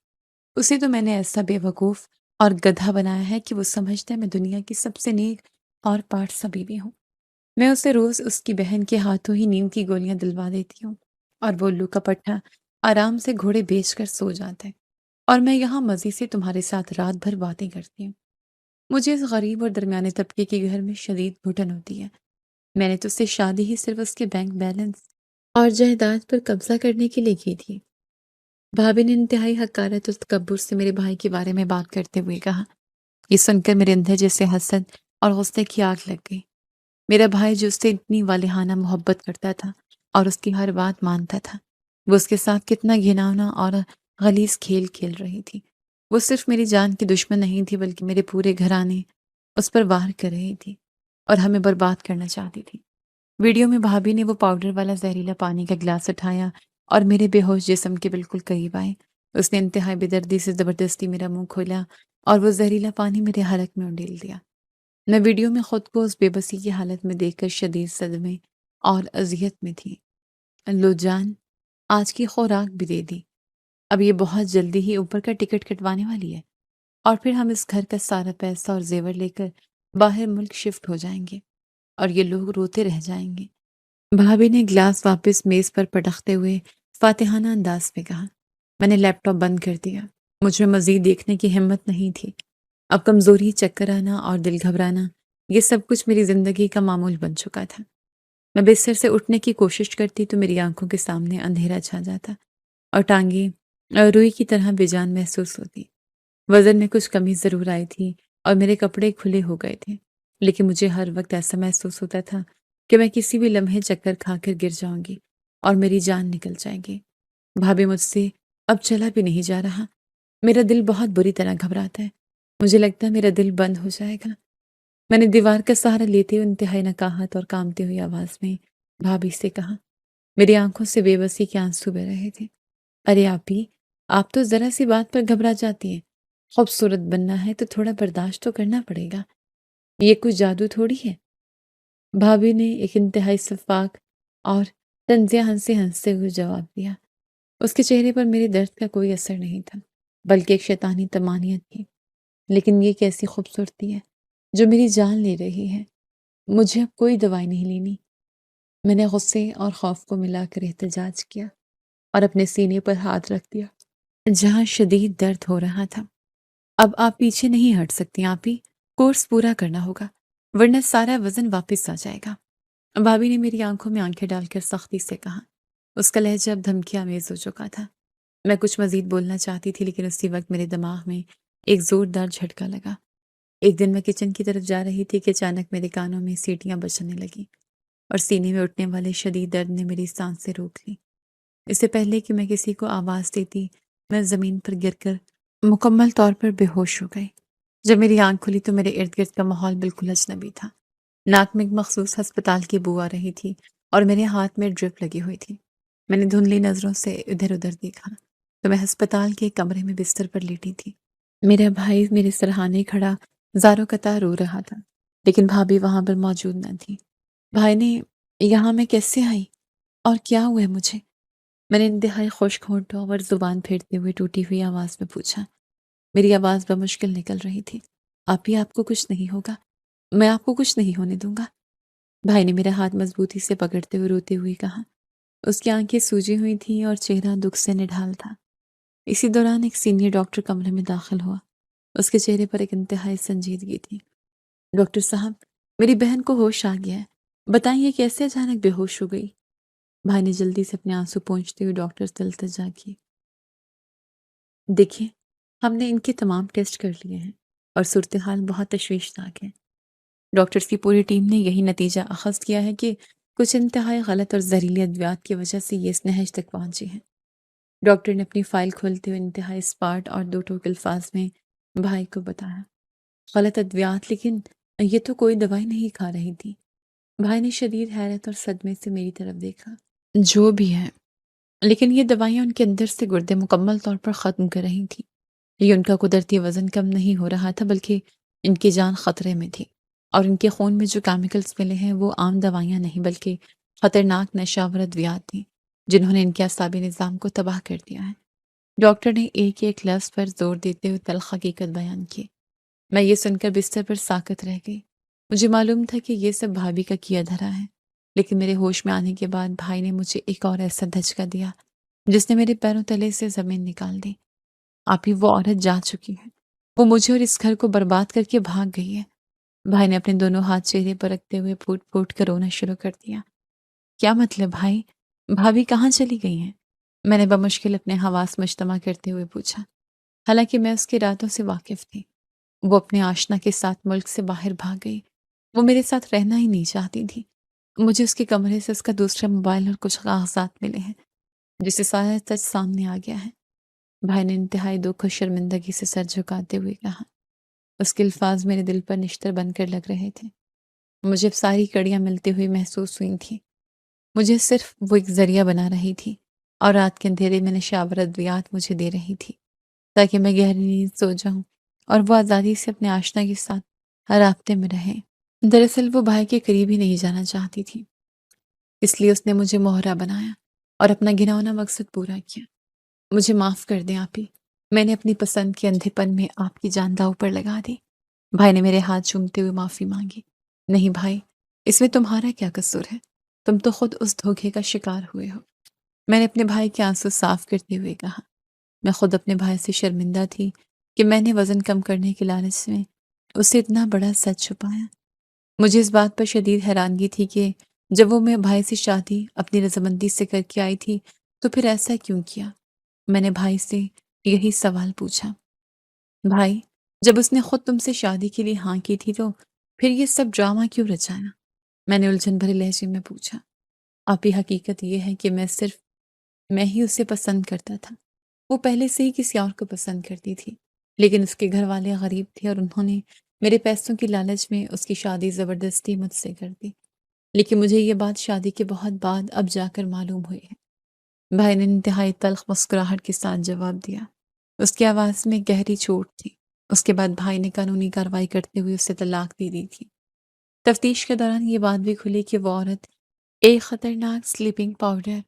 اسے تو میں نے ایسا بے وقوف اور گدھا بنایا ہے کہ وہ سمجھتا ہے میں دنیا کی سب سے نیک اور پاک سا بیوی ہوں۔ میں اسے روز اس کی بہن کے ہاتھوں ہی نیند کی گولیاں دلوا دیتی ہوں اور وہ الو کا پٹھا آرام سے گھوڑے بیچ کر سو جاتا ہے، اور میں یہاں مزے سے تمہارے ساتھ رات بھر باتیں کرتی ہوں۔ مجھے اس غریب اور درمیانے طبقے کے گھر میں شدید گھٹن ہوتی ہے۔ میں نے تو اس سے شادی ہی صرف اس کے بینک بیلنس اور جائیداد پر قبضہ کرنے کے لیے کی تھی۔ بھابھی نے انتہائی حقارت اور تکبر سے میرے بھائی کے بارے میں بات کرتے ہوئے کہا۔ یہ سن کر میرے اندر جیسے حسد اور غصے کی آگ لگ گئی۔ میرا بھائی جو اس سے اتنی والہانہ محبت کرتا تھا اور اس کی ہر بات مانتا تھا، وہ اس کے ساتھ کتنا گھناؤنا اور غلیظ کھیل کھیل رہی تھی۔ وہ صرف میری جان کی دشمن نہیں تھی بلکہ میرے پورے گھرانے اس پر وار کر رہی تھی اور ہمیں برباد کرنا چاہتی تھی۔ ویڈیو میں بھابھی نے وہ پاؤڈر والا زہریلا پانی کا گلاس اٹھایا اور میرے بے ہوش جسم کے بالکل قریب آئے۔ اس نے انتہائی بے دردی سے زبردستی میرا منہ کھولا اور وہ زہریلا پانی میرے حلق میں انڈیل دیا۔ میں ویڈیو میں خود کو اس بے بسی کی حالت میں دیکھ کر شدید صدمے اور اذیت میں تھی۔ لو جان، آج کی خوراک بھی دے دی۔ اب یہ بہت جلدی ہی اوپر کا ٹکٹ کٹوانے والی ہے اور پھر ہم اس گھر کا سارا پیسہ اور زیور لے کر باہر ملک شفٹ ہو جائیں گے اور یہ لوگ روتے رہ جائیں گے۔ بھابھی نے گلاس واپس میز پر پٹکتے ہوئے فاتحانہ انداز میں کہا۔ میں نے لیپ ٹاپ بند کر دیا۔ مجھ میں مزید دیکھنے کی ہمت نہیں تھی۔ اب کمزوری، چکر آنا اور دل گھبرانا، یہ سب کچھ میری زندگی کا معمول بن چکا تھا۔ میں بستر سے اٹھنے کی کوشش کرتی تو میری آنکھوں کے سامنے اندھیرا چھا جاتا اور ٹانگیں روئی کی طرح بے جان محسوس ہوتی۔ وزن میں کچھ کمی ضرور آئی تھی اور میرے کپڑے کھلے ہو گئے تھے، لیکن مجھے ہر وقت ایسا محسوس ہوتا تھا کہ میں کسی بھی لمحے چکر کھا کر گر جاؤں گی اور میری جان نکل جائے گی۔ بھابھی مجھ سے اب چلا بھی نہیں جا رہا۔ میرا دل بہت بری طرح گھبراتا ہے۔ مجھے لگتا ہے میرا دل بند ہو جائے گا۔ میں نے دیوار کا سہارا لیتے ہوئے انتہائی نقاہت اور کامتی ہوئی آواز میں بھابھی سے کہا۔ میری آنکھوں سے بے بسی کے آنسو بہ رہے تھے۔ ارے آپی، آپ تو ذرا سی بات پر گھبرا جاتی ہیں۔ خوبصورت بننا ہے تو تھوڑا برداشت تو کرنا پڑے گا۔ یہ کچھ جادو تھوڑی ہے۔ بھابھی نے ایک انتہائی شفاف اور طنزیہ ہنستے ہوئے جواب دیا۔ اس کے چہرے پر میرے درد کا کوئی اثر نہیں تھا، بلکہ ایک شیطانی طمانینت تھی۔ لیکن یہ کیسی خوبصورتی ہے جو میری جان لے رہی ہے۔ مجھے اب کوئی دوائی نہیں لینی۔ میں نے غصے اور خوف کو ملا کر احتجاج کیا اور اپنے سینے پر ہاتھ رکھ دیا جہاں شدید درد ہو رہا تھا۔ اب آپ پیچھے نہیں ہٹ سکتی آپی، کورس پورا کرنا ہوگا ورنہ سارا وزن واپس آ جائے گا۔ بھابھی نے میری آنکھوں میں آنکھیں ڈال کر سختی سے کہا۔ اس کا لہجہ اب دھمکی آمیز ہو چکا تھا۔ میں کچھ مزید بولنا چاہتی تھی لیکن اسی وقت میرے دماغ میں ایک زوردار جھٹکا لگا۔ ایک دن میں کچن کی طرف جا رہی تھی کہ اچانک میرے کانوں میں سیٹیاں بجنے لگیں اور سینے میں اٹھنے والے شدید درد نے میری سانسیں روک لی۔ اس سے پہلے کہ میں کسی کو آواز دیتی، میں زمین پر گر کر مکمل طور پر بے ہوش ہو گئی۔ جب میری آنکھ کھلی تو میرے ارد گرد کا ماحول بالکل اجنبی تھا۔ ناک میں ایک مخصوص ہسپتال کی بو آ رہی تھی اور میرے ہاتھ میں ڈرپ لگی ہوئی تھی۔ میں نے دھندلی نظروں سے ادھر ادھر دیکھا تو میں ہسپتال کے ایک کمرے میں بستر پر لیٹی تھی۔ میرا بھائی میرے سرہانے کھڑا زاروں قطار رو رہا تھا، لیکن بھابھی وہاں پر موجود نہ تھی۔ بھائی نے یہاں میں کیسے آئی اور کیا ہوا ہے مجھے؟ میں نے انتہائی خشک ہونٹوں اور زبان پھیرتے ہوئے ٹوٹی ہوئی آواز میں پوچھا۔ میری آواز بمشکل نکل رہی تھی۔ آپ ہی، آپ کو کچھ نہیں ہوگا، میں آپ کو کچھ نہیں ہونے دوں گا۔ بھائی نے میرا ہاتھ مضبوطی سے پکڑتے ہوئے روتے ہوئے کہا۔ اس کی آنکھیں سوجی ہوئی تھیں اور چہرہ دکھ سے نڈھال تھا۔ اسی دوران ایک سینئر ڈاکٹر کمرے میں داخل ہوا۔ اس کے چہرے پر ایک انتہائی سنجیدگی تھی۔ ڈاکٹر صاحب، میری بہن کو ہوش آ گیا ہے، بتائیں یہ کیسے اچانک بے ہوش ہو گئی؟ بھائی نے جلدی سے اپنے آنسو پونچھتے ہوئے ڈاکٹر سے التجا کی۔ دیکھیں، ہم نے ان کے تمام ٹیسٹ کر لیے ہیں اور صورتحال بہت تشویشناک ہے۔ ڈاکٹرز کی پوری ٹیم نے یہی نتیجہ اخذ کیا ہے کہ کچھ انتہائی غلط اور زہریلی ادویات کی وجہ سے یہ اس نہج تک پہنچی ہیں۔ ڈاکٹر نے اپنی فائل کھولتے ہوئے انتہائی اسپاٹ اور دو ٹوک الفاظ میں بھائی کو بتایا۔ غلط ادویات؟ لیکن یہ تو کوئی دوائی نہیں کھا رہی تھی۔ بھائی نے شدید حیرت اور صدمے سے میری طرف دیکھا۔ جو بھی ہے، لیکن یہ دوائیاں ان کے اندر سے گردے مکمل طور پر ختم کر رہی تھیں۔ یہ ان کا قدرتی وزن کم نہیں ہو رہا تھا بلکہ ان کی جان خطرے میں تھی، اور ان کے خون میں جو کیمیکلز ملے ہیں وہ عام دوائیاں نہیں بلکہ خطرناک نشاور ادویات تھیں جنہوں نے ان کے اعصابی نظام کو تباہ کر دیا ہے۔ ڈاکٹر نے ایک ایک لفظ پر زور دیتے ہوئے تلخ حقیقت بیان کی۔ میں یہ سن کر بستر پر ساکت رہ گئی۔ مجھے معلوم تھا کہ یہ سب بھابھی کا کیا دھرا ہے، لیکن میرے ہوش میں آنے کے بعد بھائی نے مجھے ایک اور ایسا دھچکا دیا جس نے میرے پیروں تلے سے زمین نکال دی۔ آپ ہی، وہ عورت جا چکی ہے۔ وہ مجھے اور اس گھر کو برباد کر کے بھاگ گئی ہے۔ بھائی نے اپنے دونوں ہاتھ چہرے پر رکھتے ہوئے پھوٹ پھوٹ کر رونا شروع کر دیا۔ کیا مطلب بھائی؟ بھابھی کہاں چلی گئی ہیں؟ میں نے بمشکل اپنے حواس مجتمع کرتے ہوئے پوچھا، حالانکہ میں اس کے ارادوں سے واقف تھی۔ وہ اپنے آشنا کے ساتھ ملک سے باہر بھاگ گئی۔ وہ میرے ساتھ رہنا ہی نہیں چاہتی تھی۔ مجھے اس کے کمرے سے اس کا دوسرا موبائل اور کچھ کاغذات ملے ہیں، جسے سارا سچ سامنے آ گیا ہے۔ بھائی نے انتہائی دکھ اور شرمندگی سے سر جھکاتے ہوئے کہا۔ اس کے الفاظ میرے دل پر نشتر بن کر لگ رہے تھے۔ مجھے ساری کڑیاں ملتی ہوئی محسوس ہوئی تھیں۔ مجھے صرف وہ ایک ذریعہ بنا رہی تھی، اور رات کے اندھیرے میں نشاور ادویات مجھے دے رہی تھی تاکہ میں گہری نیند سو جاؤں اور وہ آزادی سے اپنے آشنا کے ساتھ رابطے میں رہے۔ دراصل وہ بھائی کے قریب ہی نہیں جانا چاہتی تھی، اس لیے اس نے مجھے مہرا بنایا اور اپنا گھناؤنا مقصد پورا کیا۔ مجھے معاف کر دیں آپی، میں نے اپنی پسند کے اندھے پن میں آپ کی جان داؤ پر لگا دی۔ بھائی نے میرے ہاتھ چومتے ہوئے معافی مانگی۔ نہیں بھائی، اس میں تمہارا کیا قصور ہے؟ تم تو خود اس دھوکے کا شکار ہوئے ہو۔ میں نے اپنے بھائی کے آنسو صاف کرتے ہوئے کہا۔ میں خود اپنے بھائی سے شرمندہ تھی کہ میں نے وزن کم کرنے کے لالچ میں اسے اتنا بڑا سچ چھپایا۔ مجھے اس بات پر شدید حیرانگی تھی کہ جب وہ میں بھائی سے شادی اپنی رضامندی سے کر کے آئی تھی تو پھر ایسا کیوں کیا؟ میں نے بھائی سے یہی سوال پوچھا۔ بھائی، جب اس نے خود تم سے شادی کے لیے ہاں کی تھی تو پھر یہ سب ڈرامہ کیوں رچایا؟ میں نے الجھن بھرے لہجے میں پوچھا۔ آپ ہی حقیقت یہ ہے کہ میں ہی اسے پسند کرتا تھا۔ وہ پہلے سے ہی کسی اور کو پسند کرتی تھی، لیکن اس کے گھر والے غریب تھے اور انہوں نے میرے پیسوں کی لالچ میں اس کی شادی زبردستی مجھ سے کر دی۔ لیکن مجھے یہ بات شادی کے بہت بعد اب جا کر معلوم ہوئی ہے۔ بھائی نے انتہائی تلخ مسکراہٹ کے ساتھ جواب دیا۔ اس کی آواز میں گہری چوٹ تھی۔ اس کے بعد بھائی نے قانونی کارروائی کرتے ہوئے اسے طلاق دے دی تھی۔ تفتیش کے دوران یہ بات بھی کھلی کہ وہ عورت ایک خطرناک سلیپنگ پاؤڈر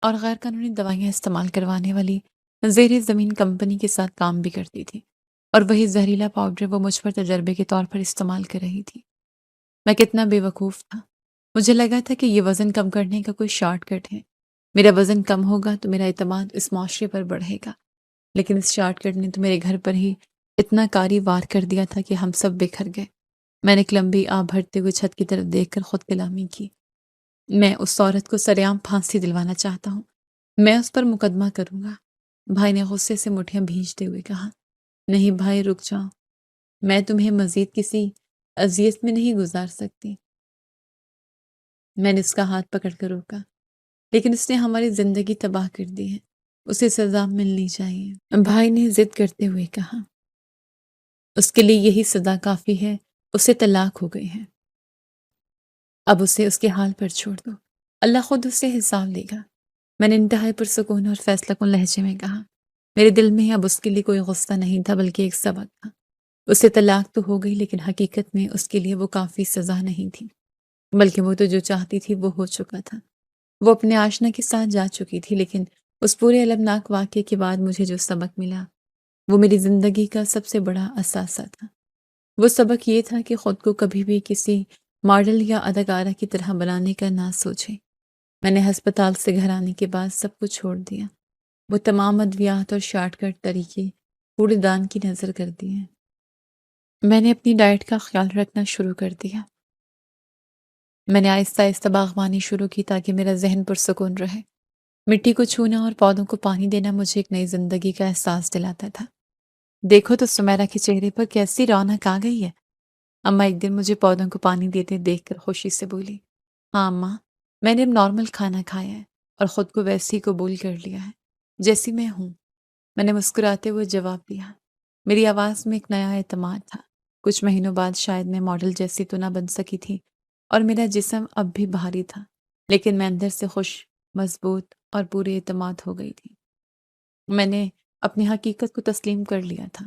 اور غیر قانونی دوائیاں استعمال کروانے والی زیر زمین کمپنی کے ساتھ کام بھی کرتی تھی، اور وہی زہریلا پاؤڈر وہ مجھ پر تجربے کے طور پر استعمال کر رہی تھی۔ میں کتنا بے وقوف تھا۔ مجھے لگا تھا کہ یہ وزن کم کرنے کا کوئی شارٹ کٹ ہے۔ میرا وزن کم ہوگا تو میرا اعتماد اس معاشرے پر بڑھے گا، لیکن اس شارٹ کٹ نے تو میرے گھر پر ہی اتنا کاری وار کر دیا تھا کہ ہم سب بکھر گئے۔ میں نے ایک لمبی آہ بھرتے ہوئے چھت کی طرف دیکھ کر خود کلامی کی۔ میں اس عورت کو سرعام پھانسی دلوانا چاہتا ہوں۔ میں اس پر مقدمہ کروں گا۔ بھائی نے غصے سے مٹھیاں بھینچتے ہوئے کہا۔ نہیں بھائی، رک جاؤ، میں تمہیں مزید کسی اذیت میں نہیں گزار سکتی۔ میں نے اس کا ہاتھ پکڑ کر روکا، لیکن اس نے ہماری زندگی تباہ کر دی ہے، اسے سزا ملنی چاہیے۔ بھائی نے ضد کرتے ہوئے کہا۔ اس کے لیے یہی سزا کافی ہے، اسے طلاق ہو گئی ہے۔ اب اسے اس کے حال پر چھوڑ دو، اللہ خود اس سے حساب لے گا۔ میں نے انتہائی پرسکون اور فیصلہ کن لہجے میں کہا۔ میرے دل میں اب اس کے لیے کوئی غصہ نہیں تھا، بلکہ ایک سبق تھا۔ اسے طلاق تو ہو گئی، لیکن حقیقت میں اس کے لیے وہ کافی سزا نہیں تھی، بلکہ وہ تو جو چاہتی تھی وہ ہو چکا تھا۔ وہ اپنے آشنا کے ساتھ جا چکی تھی، لیکن اس پورے المناک واقعے کے بعد مجھے جو سبق ملا وہ میری زندگی کا سب سے بڑا اثاثہ تھا۔ وہ سبق یہ تھا کہ خود کو کبھی بھی کسی ماڈل یا اداکارہ کی طرح بنانے کا نہ سوچے۔ میں نے ہسپتال سے گھر آنے کے بعد سب کچھ چھوڑ دیا۔ وہ تمام ادویات اور شارٹ کٹ طریقے کوڑے دان کی نظر کر دیے۔ میں نے اپنی ڈائٹ کا خیال رکھنا شروع کر دیا۔ میں نے آہستہ آہستہ باغبانی شروع کی تاکہ میرا ذہن پرسکون رہے۔ مٹی کو چھونا اور پودوں کو پانی دینا مجھے ایک نئی زندگی کا احساس دلاتا تھا۔ دیکھو تو سمیرا کے چہرے پر کیسی رونق آ گئی ہے۔ اماں ایک دن مجھے پودوں کو پانی دیتے دیکھ کر خوشی سے بولی۔ ہاں اماں، میں نے اب نارمل کھانا کھایا ہے اور خود کو ویسی قبول کر لیا ہے جیسی میں ہوں۔ میں نے مسکراتے ہوئے جواب دیا۔ میری آواز میں ایک نیا اعتماد تھا۔ کچھ مہینوں بعد شاید میں ماڈل جیسی تو نہ بن سکی تھی اور میرا جسم اب بھی بھاری تھا، لیکن میں اندر سے خوش، مضبوط اور پورے اعتماد ہو گئی تھی۔ میں نے اپنی حقیقت کو تسلیم کر لیا تھا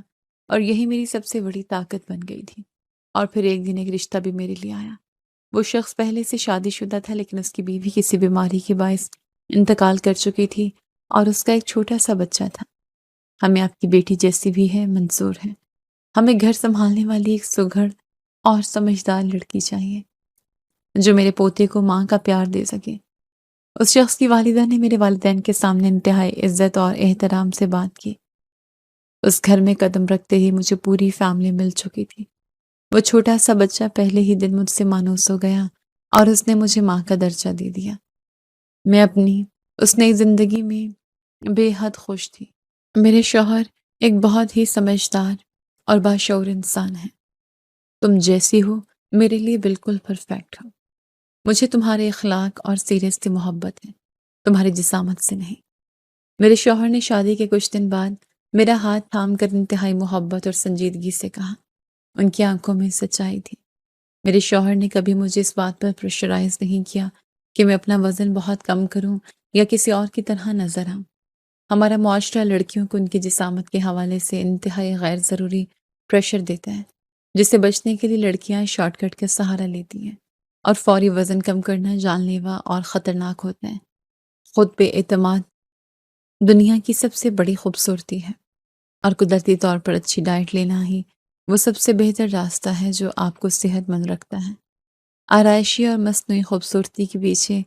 اور یہی میری سب سے بڑی طاقت بن گئی تھی۔ اور پھر ایک دن ایک رشتہ بھی میرے لیے آیا۔ وہ شخص پہلے سے شادی شدہ تھا، لیکن اس کی بیوی کسی بیماری کے باعث انتقال کر چکی تھی اور اس کا ایک چھوٹا سا بچہ تھا۔ ہمیں آپ کی بیٹی جیسی بھی ہے منظور ہے۔ ہمیں گھر سنبھالنے والی ایک سگھڑ اور سمجھدار لڑکی چاہیے جو میرے پوتے کو ماں کا پیار دے سکے۔ اس شخص کی والدہ نے میرے والدین کے سامنے انتہائی عزت اور احترام سے بات کی۔ اس گھر میں قدم رکھتے ہی مجھے پوری فیملی مل چکی تھی۔ وہ چھوٹا سا بچہ پہلے ہی دن مجھ سے مانوس ہو گیا اور اس نے مجھے ماں کا درجہ دے دیا۔ میں اپنی اس نئی زندگی میں بے حد خوش تھی۔ میرے شوہر ایک بہت ہی سمجھدار اور باشعور انسان ہے۔ تم جیسی ہو میرے لیے بالکل پرفیکٹ ہو۔ مجھے تمہارے اخلاق اور سیرت سے محبت ہے، تمہاری جسامت سے نہیں۔ میرے شوہر نے شادی کے کچھ دن بعد میرا ہاتھ تھام کر انتہائی محبت اور سنجیدگی سے کہا۔ ان کی آنکھوں میں سچائی تھی۔ میرے شوہر نے کبھی مجھے اس بات پر پریشرائز نہیں کیا کہ میں اپنا وزن بہت کم کروں یا کسی اور کی طرح نظر آؤں۔ ہمارا معاشرہ لڑکیوں کو ان کی جسامت کے حوالے سے انتہائی غیر ضروری پریشر دیتا ہے، جس سے بچنے کے لیے لڑکیاں شارٹ کٹ کا سہارا لیتی ہیں، اور فوری وزن کم کرنا جان لیوا اور خطرناک ہوتا ہے۔ خود پہ اعتماد دنیا کی سب سے بڑی خوبصورتی ہے، اور قدرتی طور پر اچھی ڈائٹ لینا ہی وہ سب سے بہتر راستہ ہے جو آپ کو صحت مند رکھتا ہے۔ آرائشی اور مصنوعی خوبصورتی کے پیچھے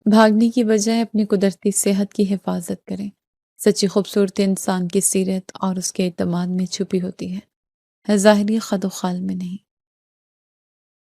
بھاگنے کی بجائے اپنی قدرتی صحت کی حفاظت کریں۔ سچی خوبصورتی انسان کی سیرت اور اس کے اعتماد میں چھپی ہوتی ہے ظاہری خد و خال میں نہیں۔